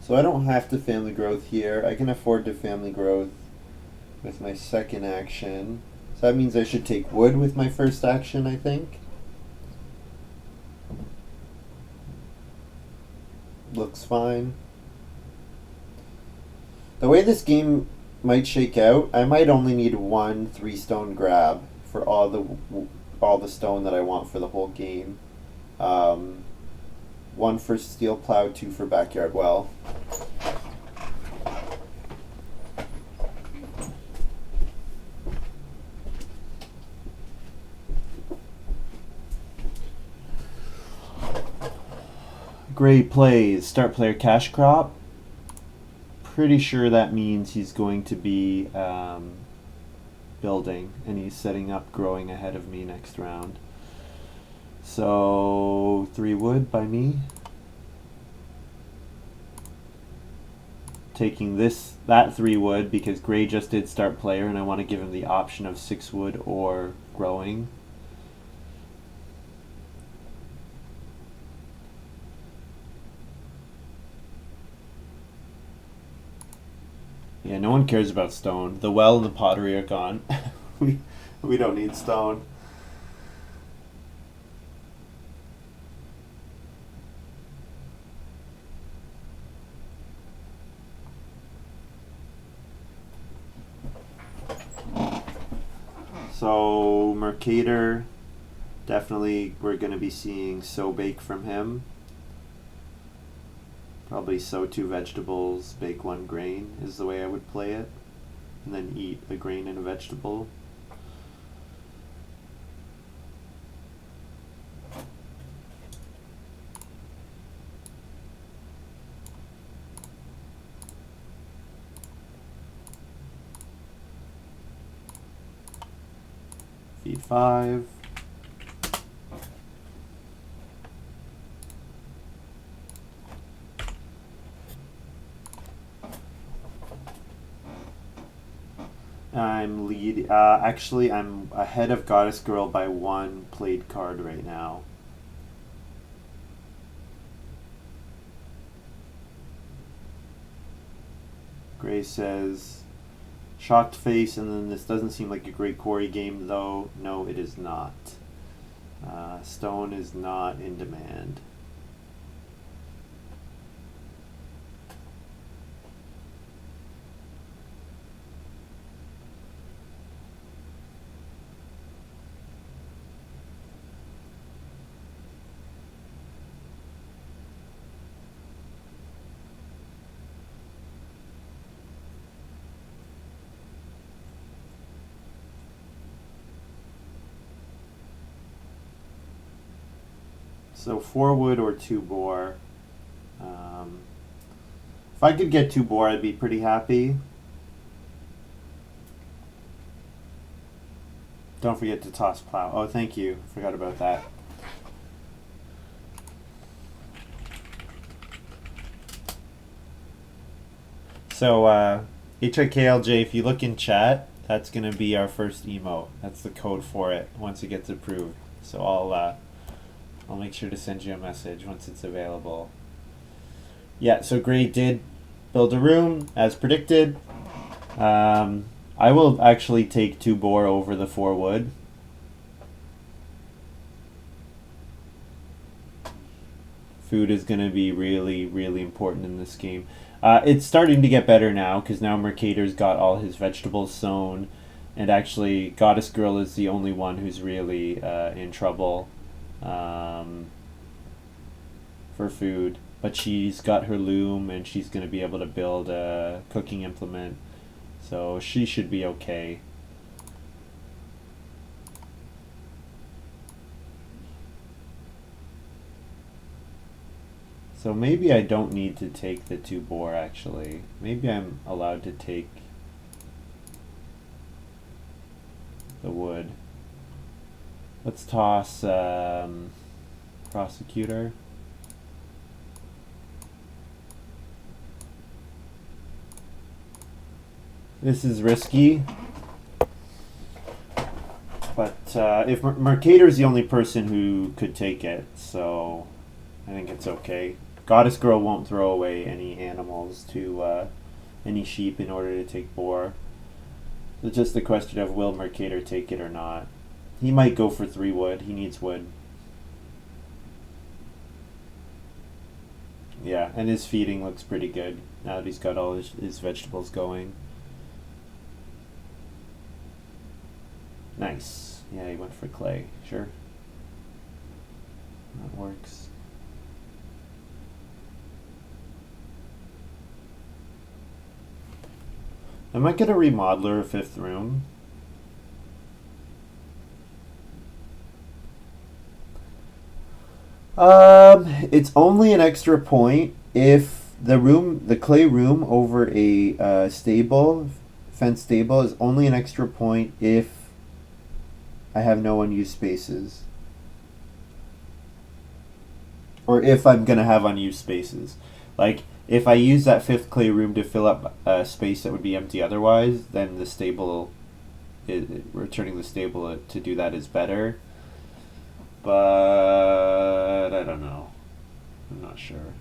So I don't have to family growth here. I can afford to family growth with my second action. So that means I should take wood with my first action, I think. Looks fine. The way this game might shake out, I might only need 1 3-stone grab for all the stone that I want for the whole game. 1 for steel plow, 2 for backyard well. Graey plays start player cash crop. Pretty sure that means he's going to be building, and he's setting up growing ahead of me next round. So 3 wood by me. Taking that 3 wood because Graey just did start player, and I want to give him the option of 6 wood or growing. Yeah, no one cares about stone. The well and the pottery are gone. we don't need stone. So mercator, definitely we're going to be seeing sow bake from him. Probably sow 2 vegetables, bake 1 grain is the way I would play it. And then eat a grain and a vegetable. Feed 5. Actually, I'm ahead of Goddessgurl by 1 played card right now. Graey says, shocked face, and then this doesn't seem like a great quarry game, though. No, it is not. Stone is not in demand. So 4 wood or 2 boar. If I could get 2 boar, I'd be pretty happy. Don't forget to toss plow. Oh, thank you. Forgot about that. So, EIkWmFr, if you look in chat, that's going to be our first emote. That's the code for it once it gets approved. So I'll make sure to send you a message once it's available. Yeah, so Graey did build a room as predicted. I will actually take 2 boar over the 4 wood. Food is going to be really, really important in this game. It's starting to get better now because now Mercator's got all his vegetables sown, and actually Goddessgurl is the only one who's really in trouble for food. But she's got her loom and she's going to be able to build a cooking implement, so she should be okay. So maybe I don't need to take the 2 boar actually. Maybe I'm allowed to take the wood. Let's toss prosecutor. This is risky, but if Mercator's the only person who could take it, so I think it's okay. Goddessgurl won't throw away any animals to any sheep in order to take boar. It's just a question of will Mercator take it or not. He might go for 3 wood. He needs wood. Yeah, and his feeding looks pretty good now that he's got all his vegetables going. Nice. Yeah, he went for clay. Sure. That works. I might get a remodeler, a 5th room. It's only an extra point if the clay room over a stable, fenced stable, is only an extra point if I have no unused spaces. Or if I'm going to have unused spaces. Like, if I use that 5th clay room to fill up a space that would be empty otherwise, then the stable, returning the stable to do that is better. But I don't know. I'm not sure.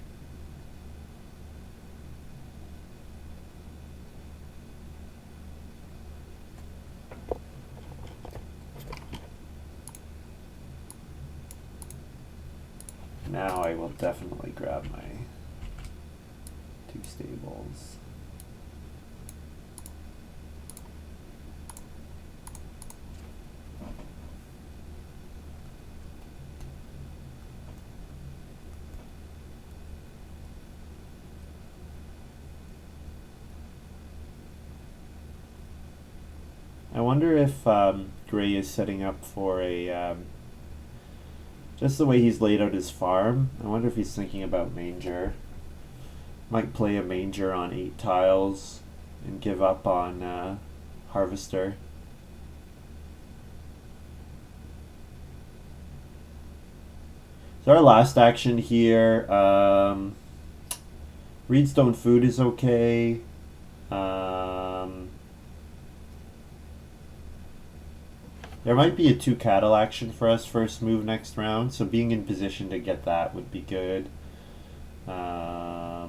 Now I will definitely grab my 2 stables. I wonder if Graey is setting up for a just the way he's laid out his farm. I wonder if he's thinking about manger. Might play a manger on 8 tiles and give up on harvester. So our last action here, Reedstone Food is okay. There might be a 2 cattle action for us first move next round, so being in position to get that would be good. Yeah,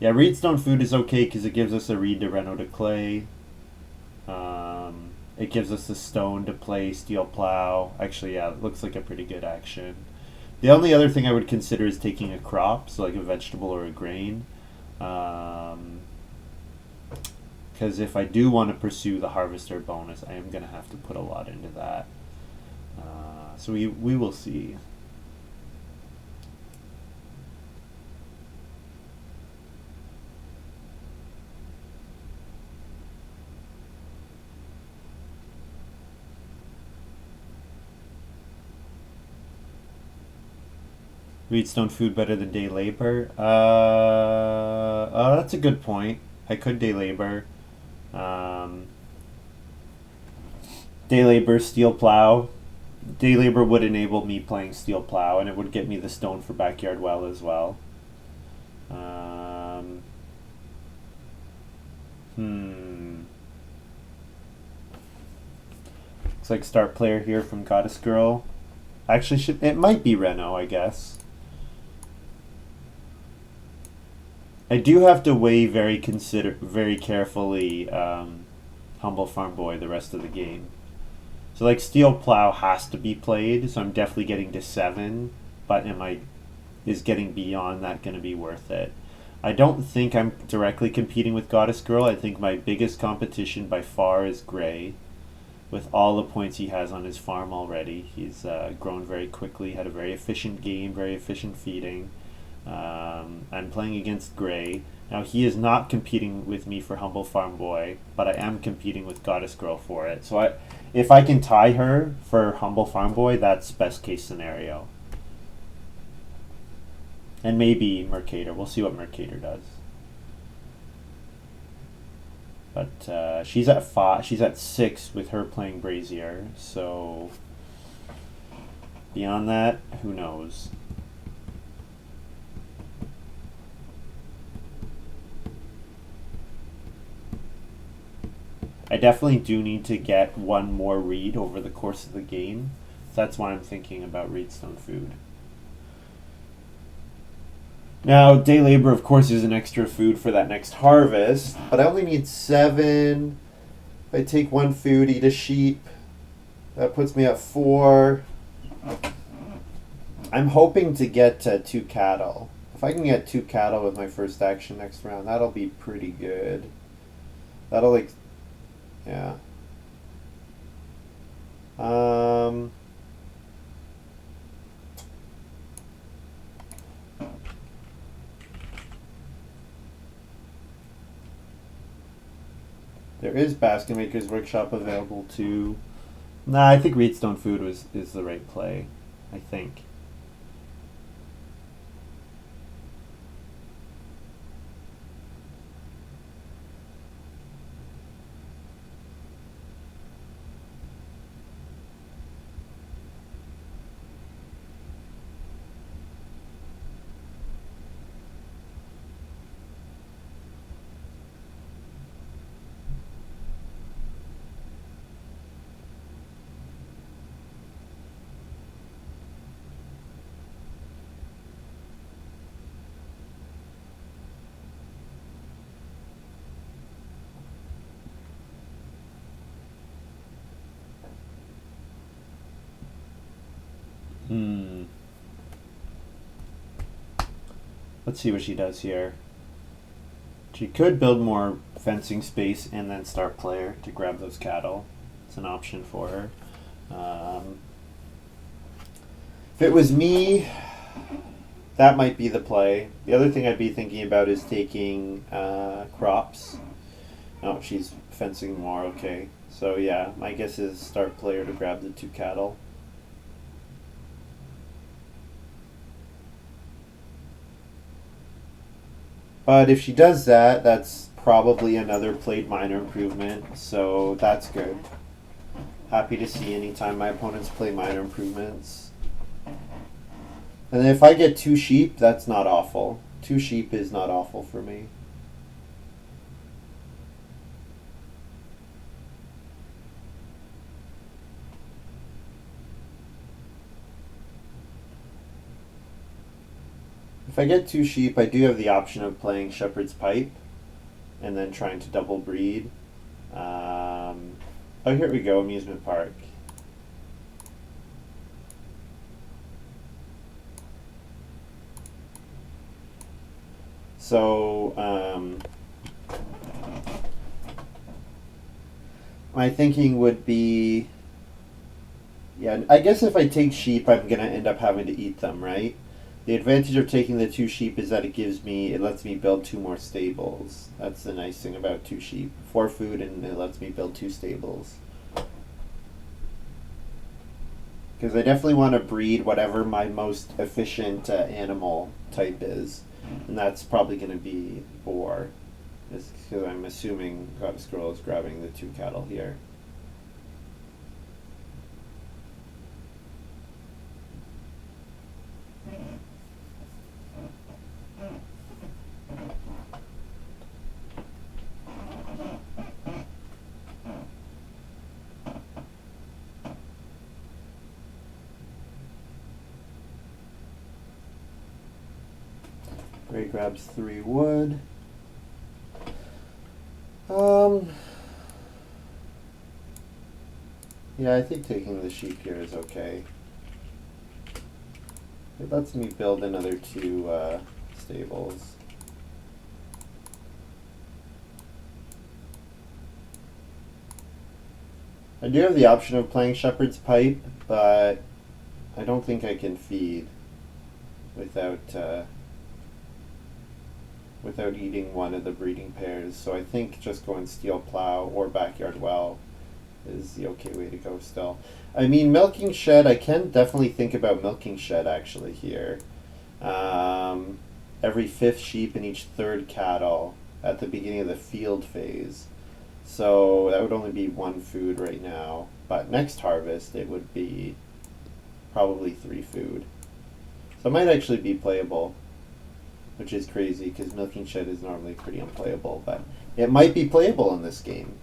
Reedstone Food is okay because it gives us a reed to reno to clay. It gives us the stone to play steel plow. Actually, yeah, it looks like a pretty good action. The only other thing I would consider is taking a crop, so like a vegetable or a grain. Because if I do want to pursue the harvester bonus, I am going to have to put a lot into that. So we will see. Reedstone Food better than day labor? Oh, that's a good point. I could day labor. Day labor, steel plow. Day labor would enable me playing steel plow, and it would get me the stone for backyard well as well. Looks like start player here from Goddessgurl. Actually, it might be Reno, I guess. I do have to weigh very carefully Humble Farm Boy the rest of the game. So like Steel Plow has to be played, so I'm definitely getting to 7, but is getting beyond that going to be worth it? I don't think I'm directly competing with Goddessgurl. I think my biggest competition by far is Graey. With all the points he has on his farm already, he's grown very quickly, had a very efficient game, very efficient feeding. I'm playing against Graey. Now he is not competing with me for Humble Farm Boy, but I am competing with Goddessgurl for it. So if I can tie her for Humble Farm Boy, that's best case scenario. And maybe Mercator. We'll see what Mercator does. But she's at 5. She's at 6 with her playing Brazier. So beyond that, who knows? I definitely do need to get 1 more reed over the course of the game. So that's why I'm thinking about Reedstone Food. Now, day labor, of course, is an extra food for that next harvest, but I only need 7. If I take 1 food, eat a sheep, that puts me at 4. I'm hoping to get 2 cattle. If I can get 2 cattle with my first action next round, that'll be pretty good. That'll yeah. There is Basket Maker's Workshop available too. Nah, I think Reedstone Food is the right play. I think. Let's see what she does here. She could build more fencing space and then start player to grab those cattle. It's an option for her. If it was me, that might be the play. The other thing I'd be thinking about is taking crops. Oh, she's fencing more, okay. So yeah, my guess is start player to grab the 2 cattle. But if she does that, that's probably another played minor improvement, so that's good. Happy to see anytime my opponents play minor improvements. And if I get 2 sheep, that's not awful. 2 sheep is not awful for me. If I get 2 sheep, I do have the option of playing Shepherd's Pipe and then trying to double breed. Oh, here we go, amusement park. So, my thinking would be, yeah, I guess if I take sheep, I'm going to end up having to eat them, right? The advantage of taking the 2 sheep is that it lets me build 2 more stables. That's the nice thing about 2 sheep. 4 food, and it lets me build 2 stables. Because I definitely want to breed whatever my most efficient animal type is. And that's probably going to be boar. Because I'm assuming Goddessgurl is grabbing the 2 cattle here. Graey grabs 3 wood. Yeah, I think taking the sheep here is okay. It lets me build another 2 stables. I do have the option of playing Shepherd's Pipe, but I don't think I can feed without eating one of the breeding pairs. So I think just going Steel Plow or Backyard Well is the okay way to go still. I mean, Milking Shed, I can definitely think about Milking Shed actually here. Every 5th sheep and each 3rd cattle at the beginning of the field phase. So that would only be 1 food right now. But next harvest it would be probably 3 food. So it might actually be playable, which is crazy because Milking Shed is normally pretty unplayable, but it might be playable in this game.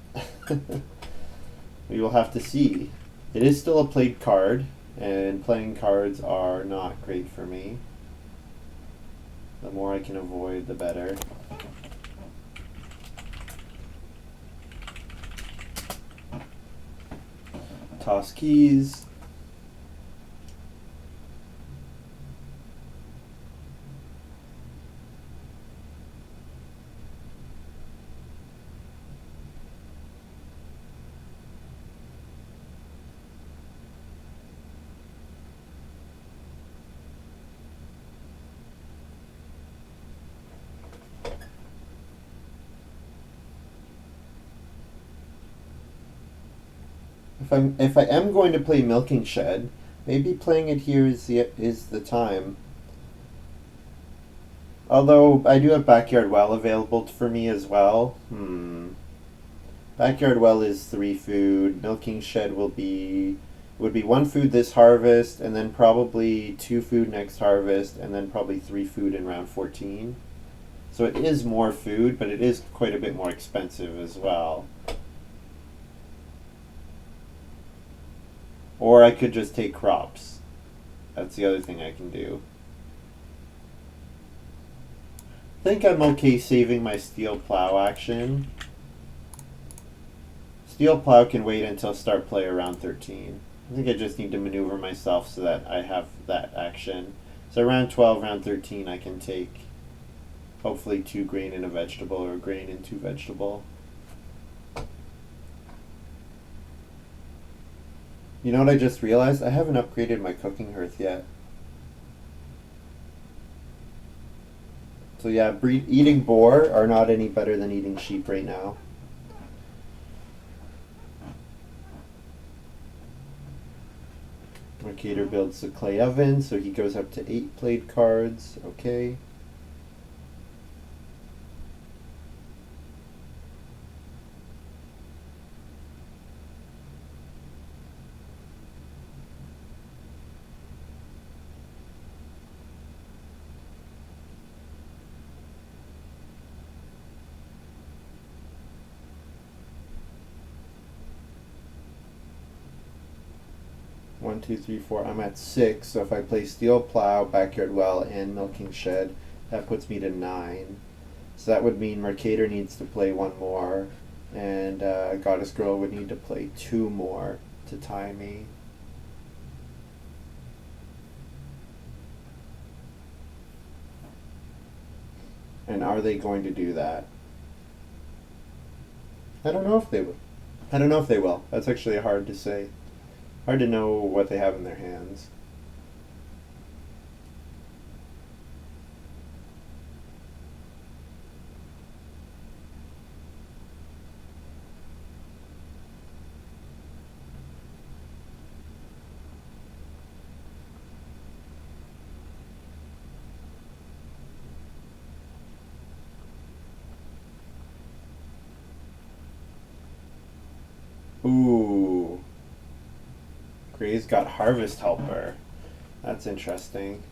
We will have to see. It is still a played card, and playing cards are not great for me. The more I can avoid, the better. Toss keys. If I am going to play Milking Shed, maybe playing it here is the time. Although I do have Backyard Well available for me as well. Backyard Well is 3 food. Milking Shed would be 1 food this harvest, and then probably 2 food next harvest, and then probably 3 food in round 14. So it is more food, but it is quite a bit more expensive as well. Or I could just take crops. That's the other thing I can do. I think I'm okay saving my Steel Plow action. Steel Plow can wait until start play around 13. I think I just need to maneuver myself so that I have that action. So around 12, round 13 I can take hopefully 2 grain and a vegetable, or grain and 2 vegetable. You know what I just realized? I haven't upgraded my cooking hearth yet. So yeah, eating boar are not any better than eating sheep right now. Mercator builds the clay oven, so he goes up to 8 played cards. Okay. One, two, three, four. I'm at 6, so if I play steel plow, backyard well, and milking shed, that puts me to 9. So that would mean Mercator needs to play 1 more, and Goddessgurl would need to play 2 more to tie me. And are they going to do that? I don't know if they will. I don't know if they will. That's actually hard to say. Hard to know what they have in their hands. Ooh. Grey's got Harvest Helper. That's interesting.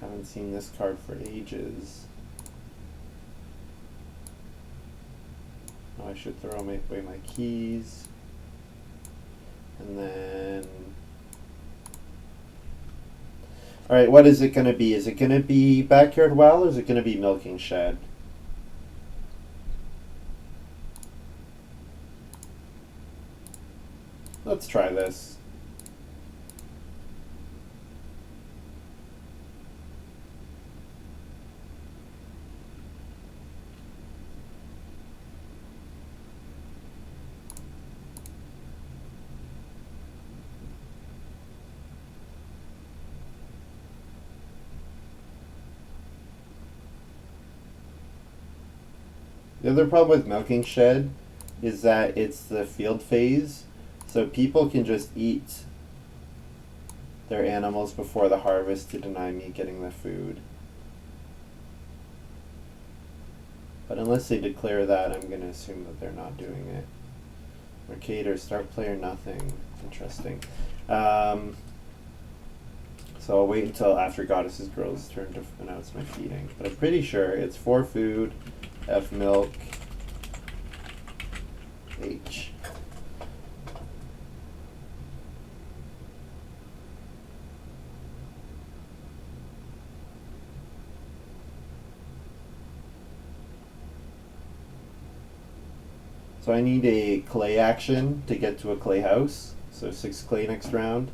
Haven't seen this card for ages. Oh, I should throw away my keys. And then... Alright, what is it going to be? Is it going to be Backyard Well, or is it going to be Milking Shed? Let's try this. The other problem with Milking Shed is that it's the field phase, so people can just eat their animals before the harvest to deny me getting the food. But unless they declare that, I'm going to assume that they're not doing it. Mercator, start player nothing. Interesting. So I'll wait until after Goddessgurl's turn to announce my feeding. But I'm pretty sure it's 4 food, F milk, H. So I need a clay action to get to a clay house. So 6 clay next round.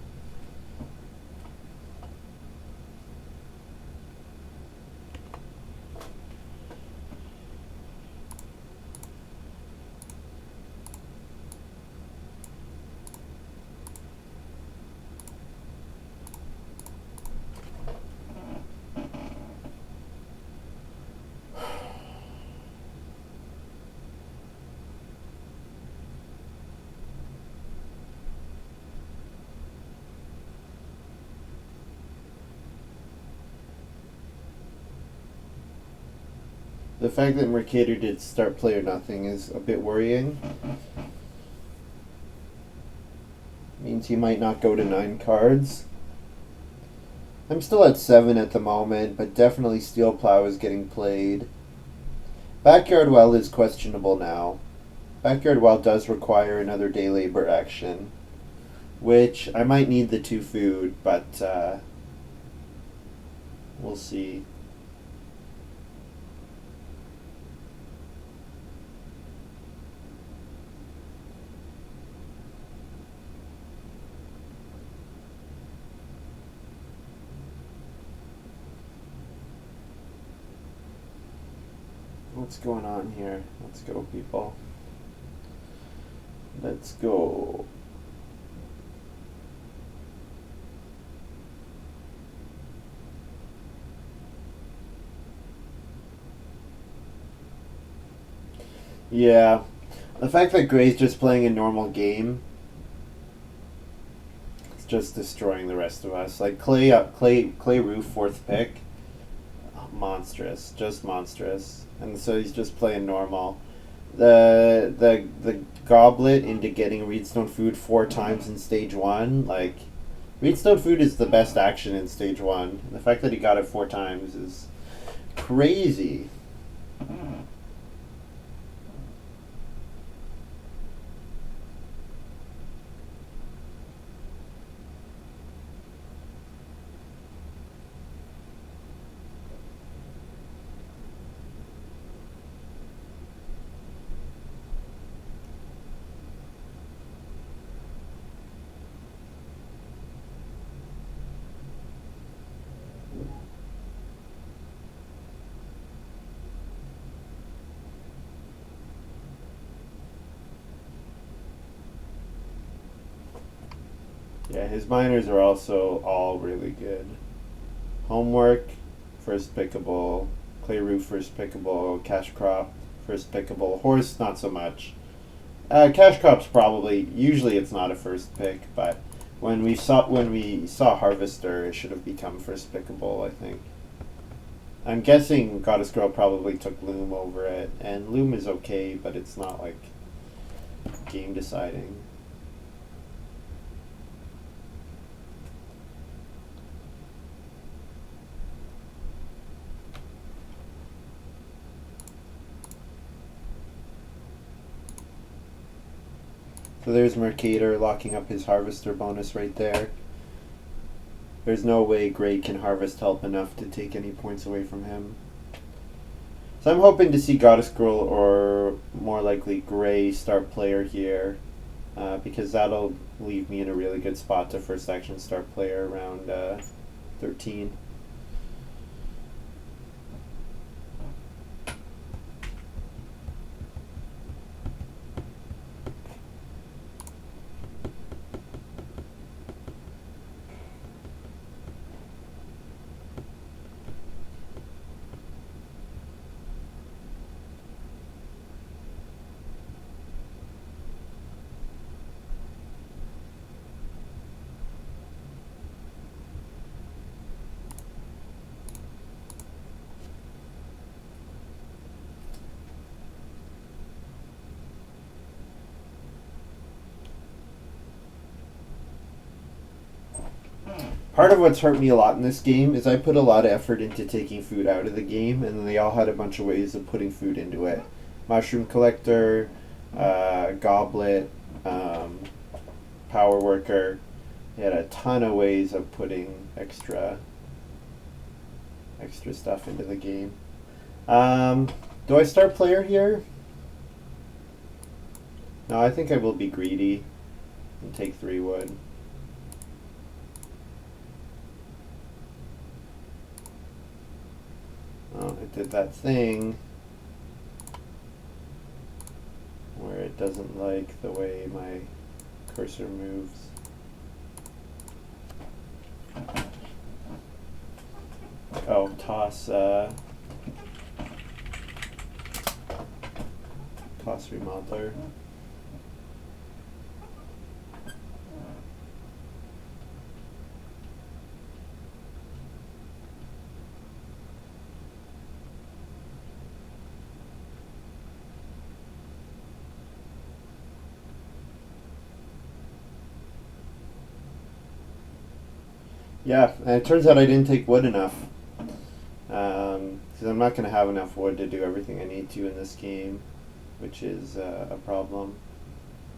The fact that Mercator did start player nothing is a bit worrying. Means he might not go to 9 cards. I'm still at 7 at the moment, but definitely Steel Plow is getting played. Backyard Well is questionable now. Backyard Well does require another day labor action, which I might need the 2 food, but we'll see. What's going on here? Let's go, people. Let's go. Yeah. The fact that Gray's just playing a normal game is just destroying the rest of us. Like Clay Roof, 4th pick. Monstrous. Just monstrous. And so he's just playing normal. The goblet into getting Reedstone Food 4 times in stage 1, like Reedstone Food is the best action in stage 1. And the fact that he got it 4 times is crazy. Yeah, his miners are also all really good. Homework, first pickable. Clay Roof, first pickable. Cash Crop, first pickable. Horse, not so much. Cash Crop's probably, usually it's not a first pick, but when we saw Harvester, it should have become first pickable, I think. I'm guessing Goddessgurl probably took Loom over it, and Loom is okay, but it's not like game deciding. So there's Mercator locking up his Harvester bonus right there. There's no way Grey can harvest help enough to take any points away from him. So I'm hoping to see Goddessgurl or more likely Grey start player here, because that'll leave me in a really good spot to first action start player around 13. Part of what's hurt me a lot in this game is I put a lot of effort into taking food out of the game, and then they all had a bunch of ways of putting food into it. Mushroom Collector, Goblet, Power Worker. They had a ton of ways of putting extra stuff into the game. Do I start player here? No, I think I will be greedy and take 3 wood. Oh, it did that thing where it doesn't like the way my cursor moves. Oh, toss remodeler. Yeah, and it turns out I didn't take wood enough. Because I'm not going to have enough wood to do everything I need to in this game, which is a problem.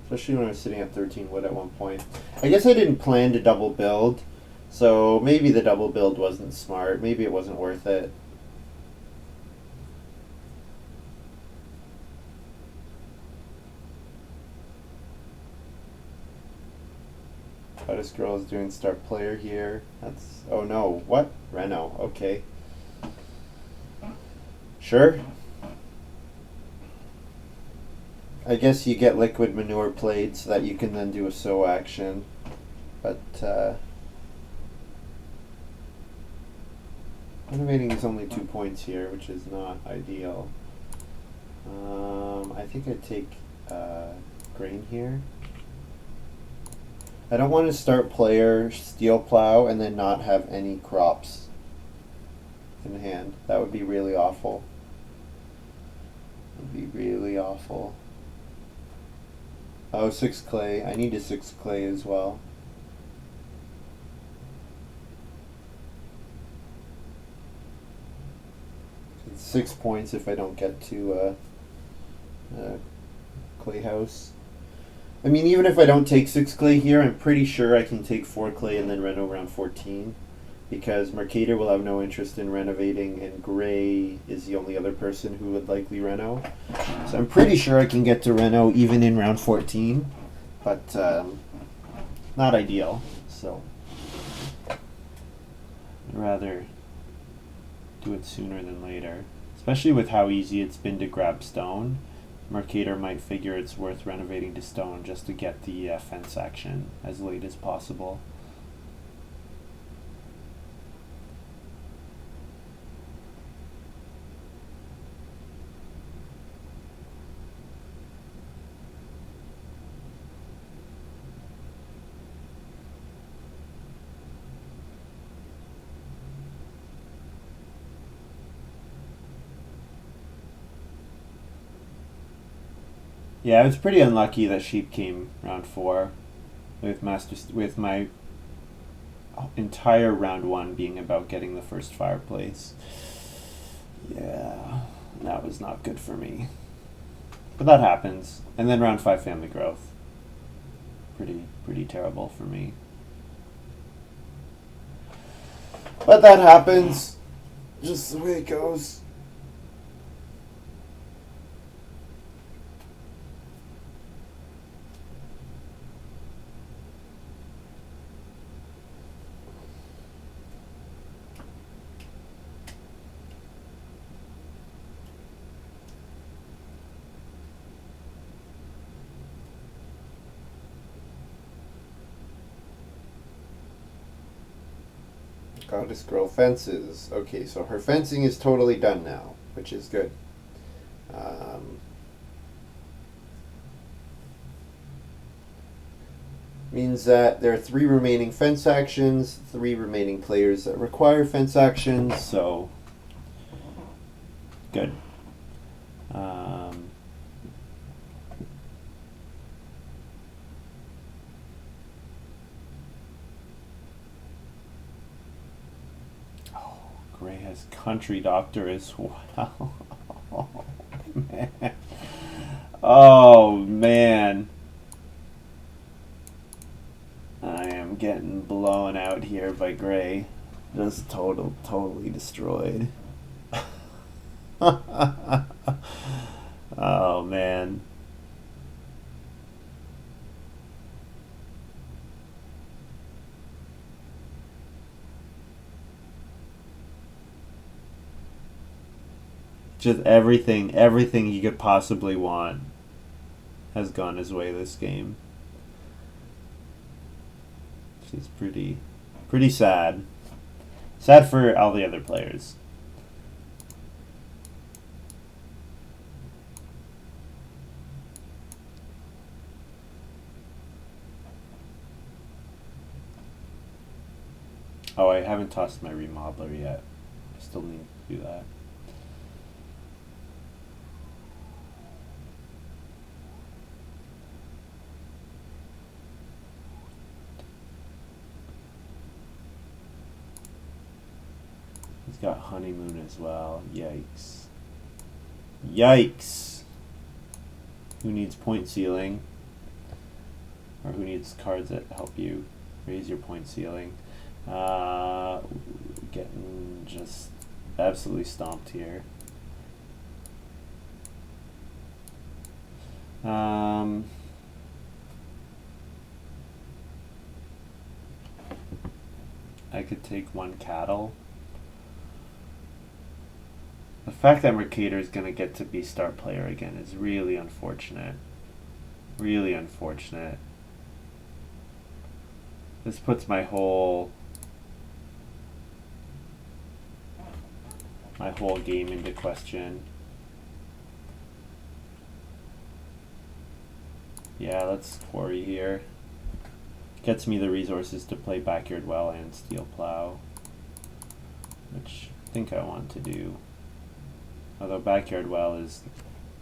Especially when I was sitting at 13 wood at one point. I guess I didn't plan to double build, so maybe the double build wasn't smart. Maybe it wasn't worth it. Goddessgurl is doing start player here. That's, oh no, what? Reno, okay. Sure. I guess you get liquid manure played so that you can then do a sow action. But renovating is only 2 points here, which is not ideal. I think I'd take grain here. I don't want to start player steel plow and then not have any crops in hand. That would be really awful. It would be really awful. Oh, 6 clay. I need a 6 clay as well. It's 6 points if I don't get to clay house. I mean, even if I don't take 6 clay here, I'm pretty sure I can take 4 clay and then reno around 14. Because Mercator will have no interest in renovating, and Graey is the only other person who would likely reno. So I'm pretty sure I can get to reno even in round 14, but not ideal. So I'd rather do it sooner than later, especially with how easy it's been to grab stone. Mercator might figure it's worth renovating to stone just to get the fence action as late as possible. Yeah, I was pretty unlucky that sheep came round 4, with my entire round 1 being about getting the first fireplace. Yeah, that was not good for me. But that happens. And then round 5 family growth. Pretty terrible for me. But that happens. Just the way it goes. Goddessgurl fences. Okay, so her fencing is totally done now, which is good. Means that there are 3 remaining fence actions, 3 remaining players that require fence actions, so good. Graey has country doctor as well. Oh, man. Oh, man. I am getting blown out here by Graey. Just totally destroyed. Oh, man. Just everything he could possibly want has gone his way this game. Which is pretty sad. Sad for all the other players. Oh, I haven't tossed my remodeler yet. I still need to do that. He's got honeymoon as well. Yikes. Yikes! Who needs point ceiling? Or who needs cards that help you raise your point ceiling? Getting just absolutely stomped here. I could take 1 cattle. The fact that Mercator is going to get to be star player again is really unfortunate. Really unfortunate. This puts my whole game into question. Yeah, let's quarry here. Gets me the resources to play Backyard Well and Steel Plow, which I think I want to do. Although Backyard Well is...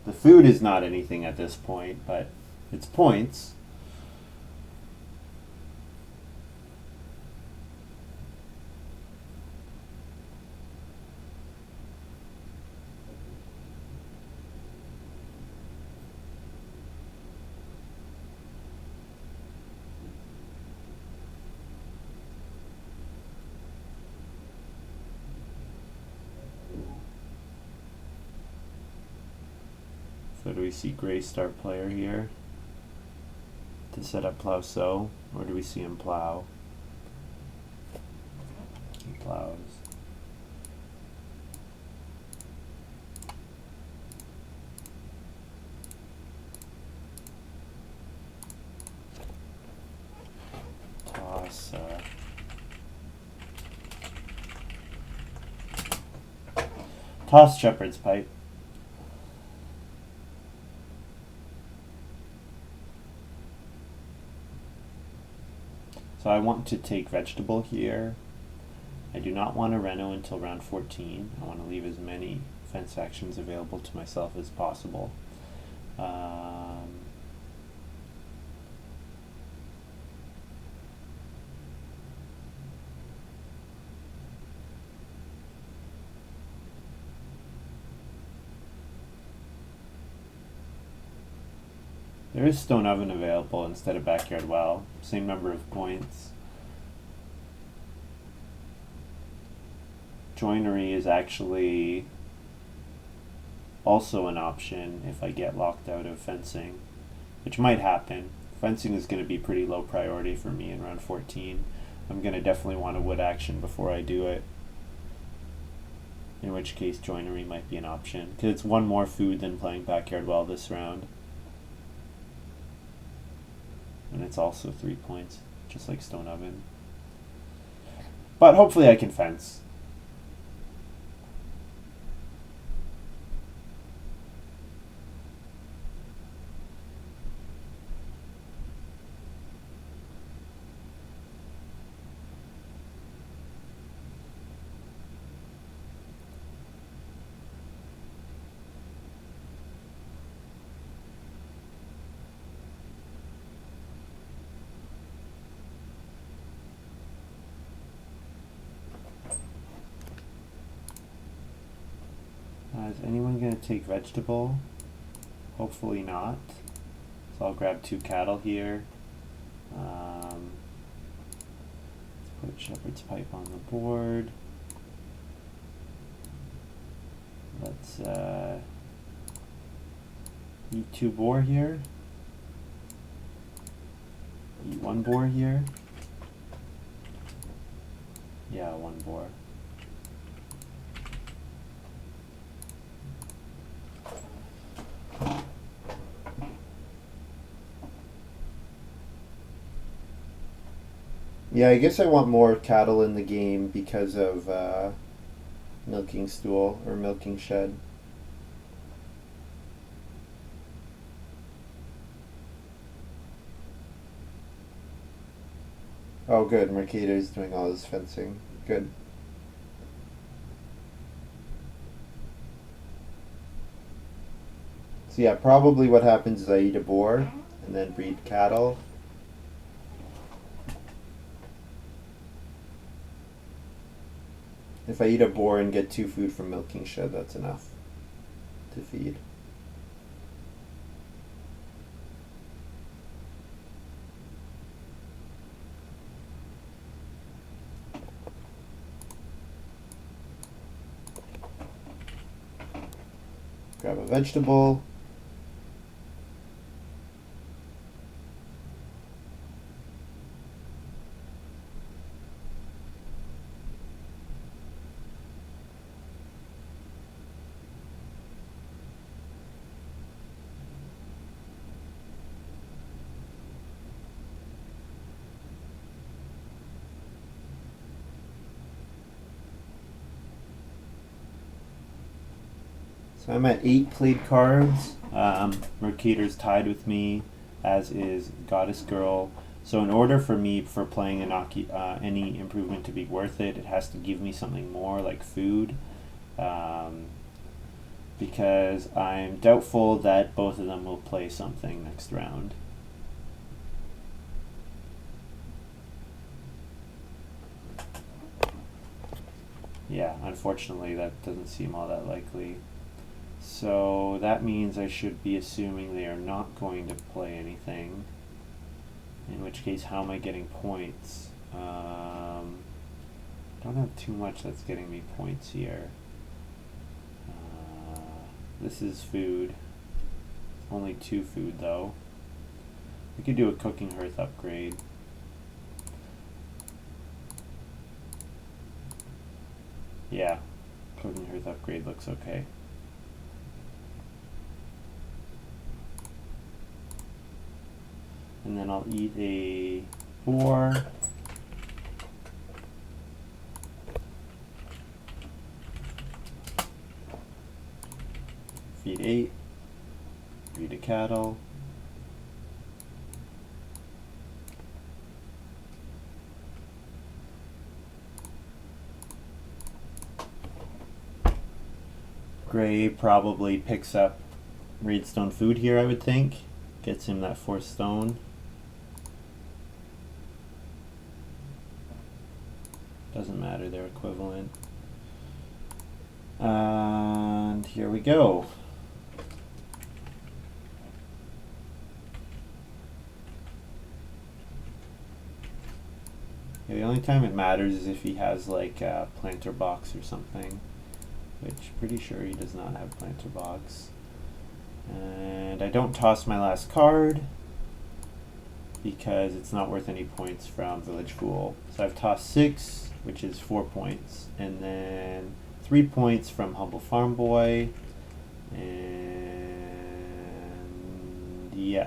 the food is not anything at this point, but it's points. So do we see Graey start player here to set up plow sow, or do we see him plow? He plows. Toss. Toss Shepherd's Pipe. So I want to take vegetable here. I do not want a reno until round 14. I want to leave as many fence actions available to myself as possible. There is Stone Oven available instead of Backyard Well. Same number of points. Joinery is actually also an option if I get locked out of fencing, which might happen. Fencing is going to be pretty low priority for me in round 14. I'm going to definitely want a wood action before I do it. In which case joinery might be an option, because it's one more food than playing Backyard Well this round. And it's also 3 points, just like Stone Oven. But hopefully I can fence. Is anyone going to take vegetable? Hopefully not. So I'll grab 2 cattle here. Let's put Shepherd's Pipe on the board. Let's eat 2 boar here. Eat 1 boar here. Yeah, 1 boar. Yeah, I guess I want more cattle in the game because of milking stool or milking shed. Oh good, Mercator is doing all his fencing. Good. So yeah, probably what happens is I eat a boar and then breed cattle. If I eat a boar and get 2 food from milking shed, that's enough to feed. Grab a vegetable. So I'm at 8 played cards. Mercator's tied with me, as is Goddessgurl. So in order for me, for playing any improvement to be worth it, it has to give me something more, like food. Because I'm doubtful that both of them will play something next round. Yeah, unfortunately that doesn't seem all that likely. So that means I should be assuming they are not going to play anything. In which case, how am I getting points? Don't have too much that's getting me points here. This is food. Only 2 food though. We could do a cooking hearth upgrade. Yeah, cooking hearth upgrade looks okay. And then I'll eat a 4. Feed 8. Feed a cattle. Graey probably picks up redstone food here, I would think. Gets him that 4 stone. Doesn't matter, they're equivalent. And here we go. Yeah, the only time it matters is if he has like a planter box or something, which pretty sure he does not have planter box. And I don't toss my last card because it's not worth any points from Village Fool. So I've tossed 6, which is 4 points, and then 3 points from Humble Farm Boy, and yeah.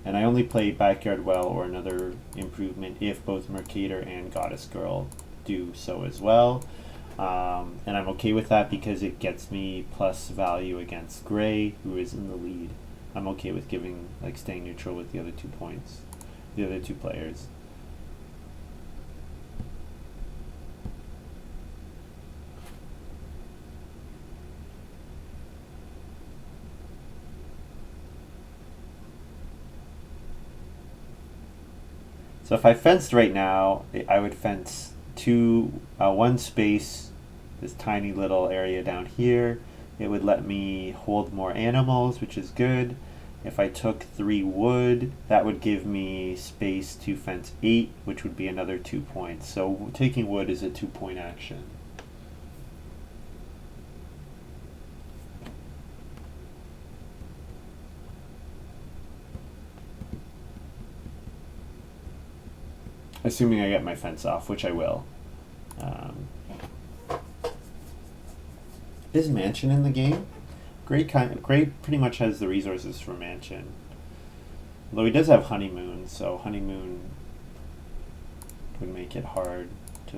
And I only play Backyard Well or another improvement if both Mercator and Goddessgurl do so as well. And I'm okay with that because it gets me plus value against Graey, who is in the lead. I'm okay with giving, like, staying neutral with the other 2 points, the other 2 players. So if I fenced right now, I would fence 1 space, this tiny little area down here. It would let me hold more animals, which is good. If I took 3 wood, that would give me space to fence 8, which would be another 2 points. So taking wood is a 2-point action. Assuming I get my fence off, which I will. Is Mansion in the game? Graey pretty much has the resources for Mansion. Although he does have Honeymoon, so Honeymoon would make it hard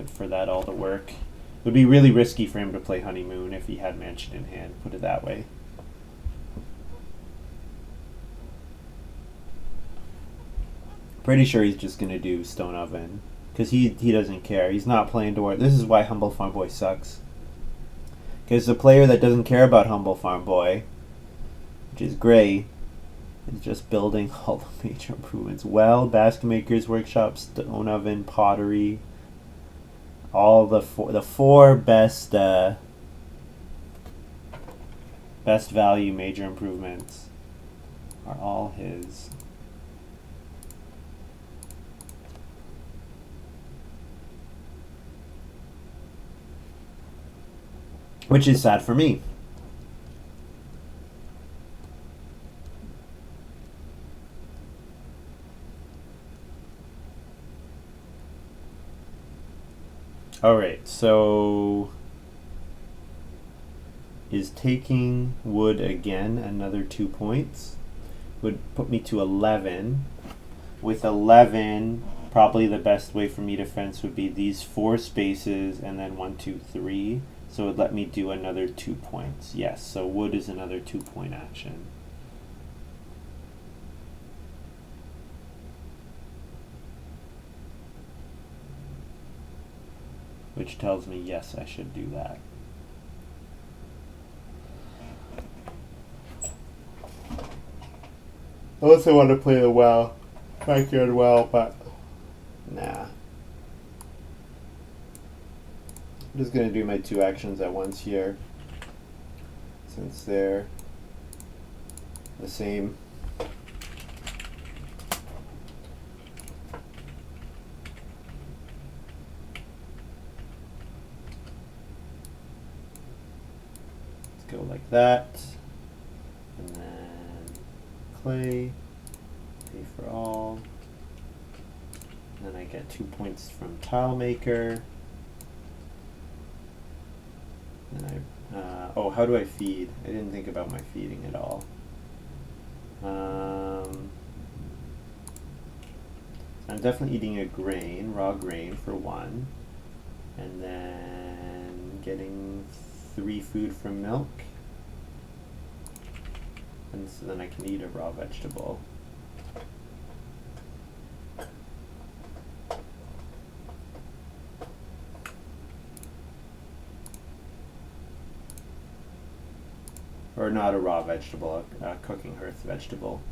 for that all to work. It would be really risky for him to play Honeymoon if he had Mansion in hand, put it that way. Pretty sure he's just going to do Stone Oven, because he doesn't care. He's not playing Door. This is why Humble Farm Boy sucks. Because the player that doesn't care about Humble Farm Boy, which is Graey, is just building all the major improvements. Well, Basket Maker's Workshop, Stone Oven, Pottery, all the 4 best best value major improvements are all his. Which is sad for me. Alright, so is taking wood again another 2 points? Would put me to 11. With 11, probably the best way for me to fence would be these 4 spaces and then 1, 2, 3. So it would let me do another 2 points. Yes, so wood is another 2-point action. Which tells me, yes, I should do that. I also want to play the backyard well, but nah. I'm just going to do my 2 actions at once here, since they're the same. Go like that, and then clay, pay for all, and then I get 2 points from tile maker. And oh, how do I feed? I didn't think about my feeding at all. I'm definitely eating a grain, raw grain for 1, and then getting 3 food from milk, and so then I can eat a raw vegetable. Or not a raw vegetable, a cooking hearth vegetable.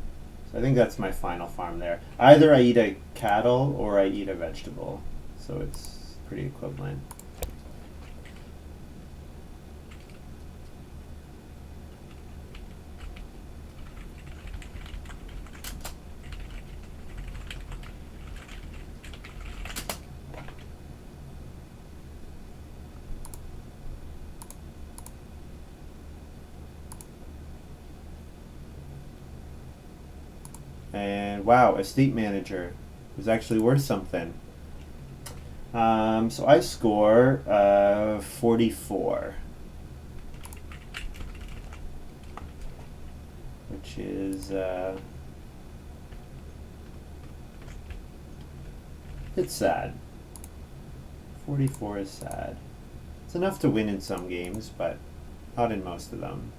So I think that's my final farm there. Either I eat a cattle or I eat a vegetable, so it's pretty equivalent. And wow, estate manager was actually worth something. So I score 44, which is it's sad. 44 is sad. It's enough to win in some games, but not in most of them.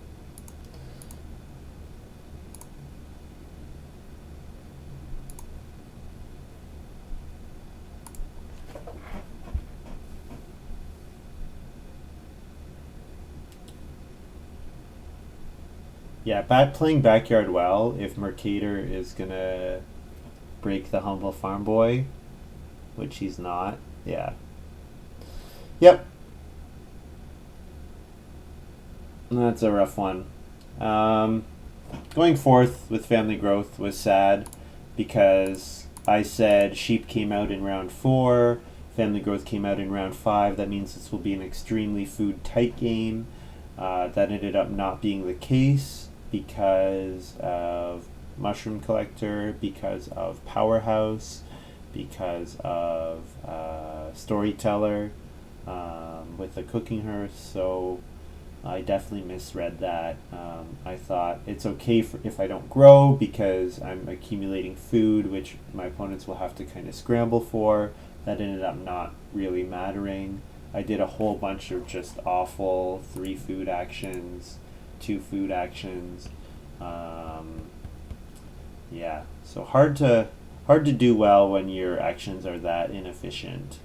Yeah, playing backyard well, if Mercator is gonna break the humble farm boy, which he's not, yeah. Yep. That's a rough one. Going fourth with family growth was sad because I said sheep came out in round 4, family growth came out in round 5. That means this will be an extremely food tight game. That ended up not being the case because of Mushroom Collector, because of Powerhouse, because of Storyteller with the cooking hearth. So I definitely misread that. I thought it's okay if I don't grow because I'm accumulating food, which my opponents will have to kind of scramble for. That ended up not really mattering. I did a whole bunch of just awful 3 food actions, 2 food actions. Yeah, so hard to do well when your actions are that inefficient.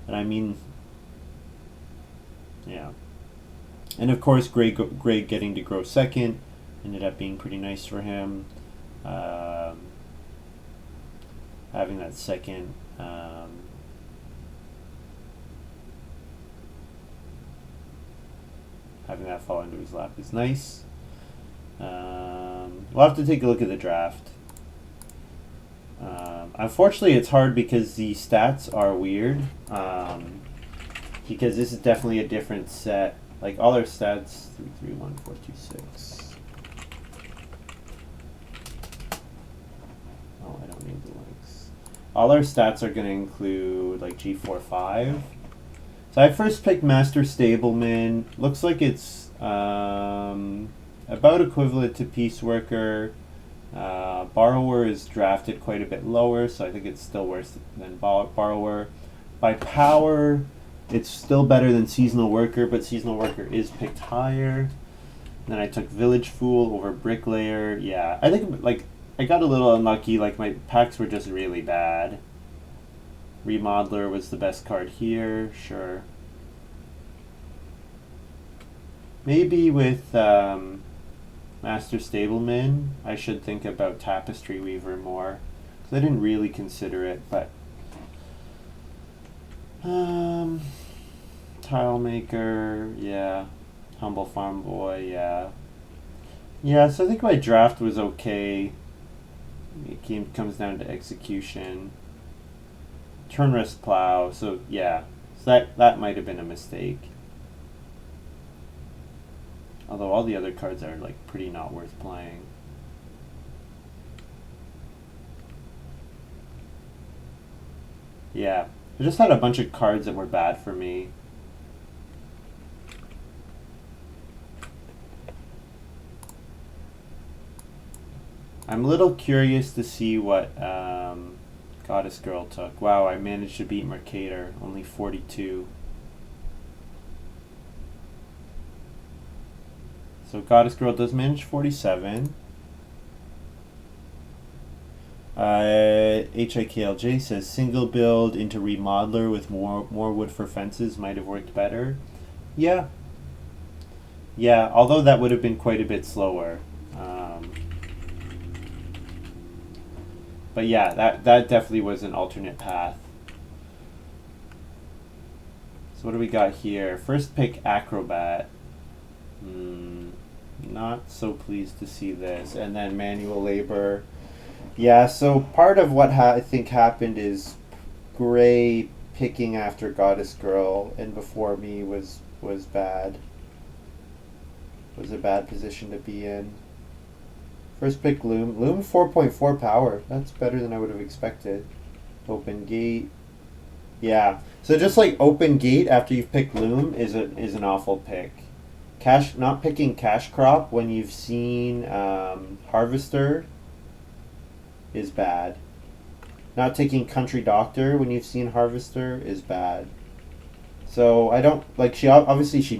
And I mean, yeah. And of course, Graey getting to grow second ended up being pretty nice for him. Having that second. Having that fall into his lap is nice. We'll have to take a look at the draft. Unfortunately, it's hard because the stats are weird. Because this is definitely a different set. Like all our stats, 3, 3, 1, 4, 2, 6. Oh, I don't need the links. All our stats are going to include like G4, 5. So I first picked Master Stableman. Looks like it's about equivalent to Peace Worker. Borrower is drafted quite a bit lower, so I think it's still worse than Borrower. By power, It's still better than Seasonal Worker, but Seasonal Worker is picked higher. Then I took Village Fool over Bricklayer. Yeah, I think like I got a little unlucky. Like my packs were just really bad. Remodeler was the best card here. Sure. Maybe with Master Stableman, I should think about Tapestry Weaver more. Because I didn't really consider it, but Tile Maker, yeah. Humble Farm Boy, yeah. Yeah, so I think my draft was okay. It comes down to execution. Turn Risk Plow, so yeah. So that might have been a mistake. Although all the other cards are like pretty not worth playing. Yeah, I just had a bunch of cards that were bad for me. I'm a little curious to see what Goddessgurl took. Wow, I managed to beat Mercator, only 42. So Goddessgurl does manage 47. EIkLJ says single build into Remodeler with more wood for fences might have worked better. Yeah. Yeah, although that would have been quite a bit slower. But yeah, that definitely was an alternate path. So what do we got here? First pick Acrobat. Not so pleased to see this. And then Manual Labor. Yeah, so part of what I think happened is Graey picking after Goddessgurl and before me was bad. Was a bad position to be in. First pick Loom. Loom 4.4 power. That's better than I would have expected. Open Gate. Yeah. So just like Open Gate after you've picked Loom is an awful pick. Not picking Cash Crop when you've seen Harvester is bad. Not taking Country Doctor when you've seen Harvester is bad. So I don't like she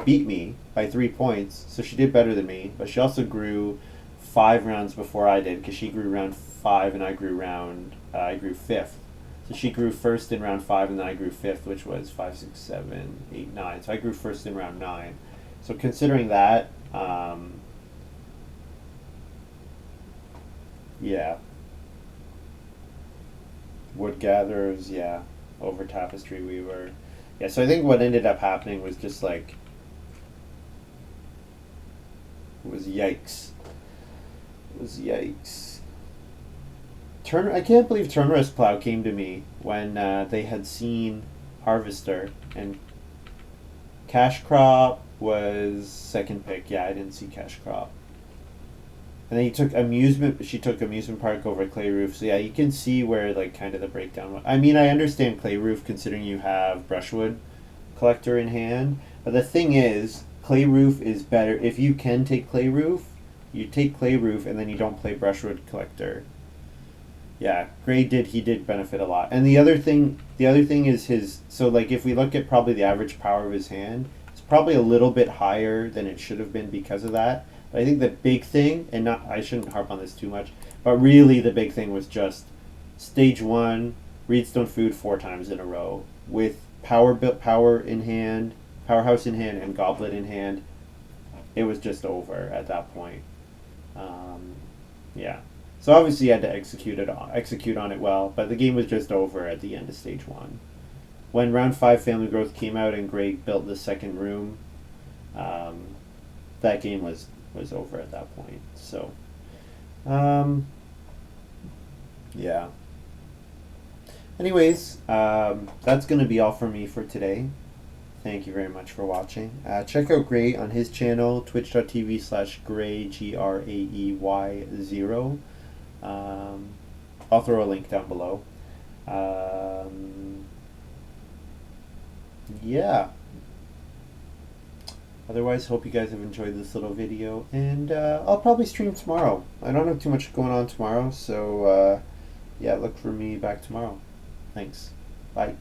beat me by 3 points, so she did better than me, but she also grew 5 rounds before I did because she grew round 5 and I grew 5th. So she grew first in round 5 and then I grew 5th, which was 5, 6, 7, 8, 9. So I grew first in round 9. So considering that, yeah. Wood Gatherers, yeah, over Tapestry Weaver. Yeah, so I think what ended up happening was just like, it was yikes. It was yikes. I can't believe Turn Risk Plow came to me when they had seen Harvester, and Cash Crop was second pick. Yeah, I didn't see Cash Crop. And then she took Amusement Park over Clay Roof. So yeah, you can see where like kind of the breakdown was. I mean, I understand Clay Roof considering you have Brushwood Collector in hand. But the thing is, Clay Roof is better. If you can take Clay Roof, you take Clay Roof and then you don't play Brushwood Collector. Yeah, Graey did benefit a lot. And the other thing is so like if we look at probably the average power of his hand, it's probably a little bit higher than it should have been because of that. But I think the big thing, and I shouldn't harp on this too much, but really the big thing was just stage 1, Reedstone Food 4 times in a row with power in hand, Powerhouse in hand, and Goblet in hand. It was just over at that point. Yeah. So obviously you had to execute on it well, but the game was just over at the end of stage 1. When round 5 Family Growth came out and Graey built the second room, that game was over at that point. So, yeah. Anyways, that's going to be all for me for today. Thank you very much for watching. Check out Graey on his channel, twitch.tv/Graey, GRAEY0. I'll throw a link down below. Yeah. Otherwise, hope you guys have enjoyed this little video, and I'll probably stream tomorrow. I don't have too much going on tomorrow, so yeah, look for me back tomorrow. Thanks. Bye.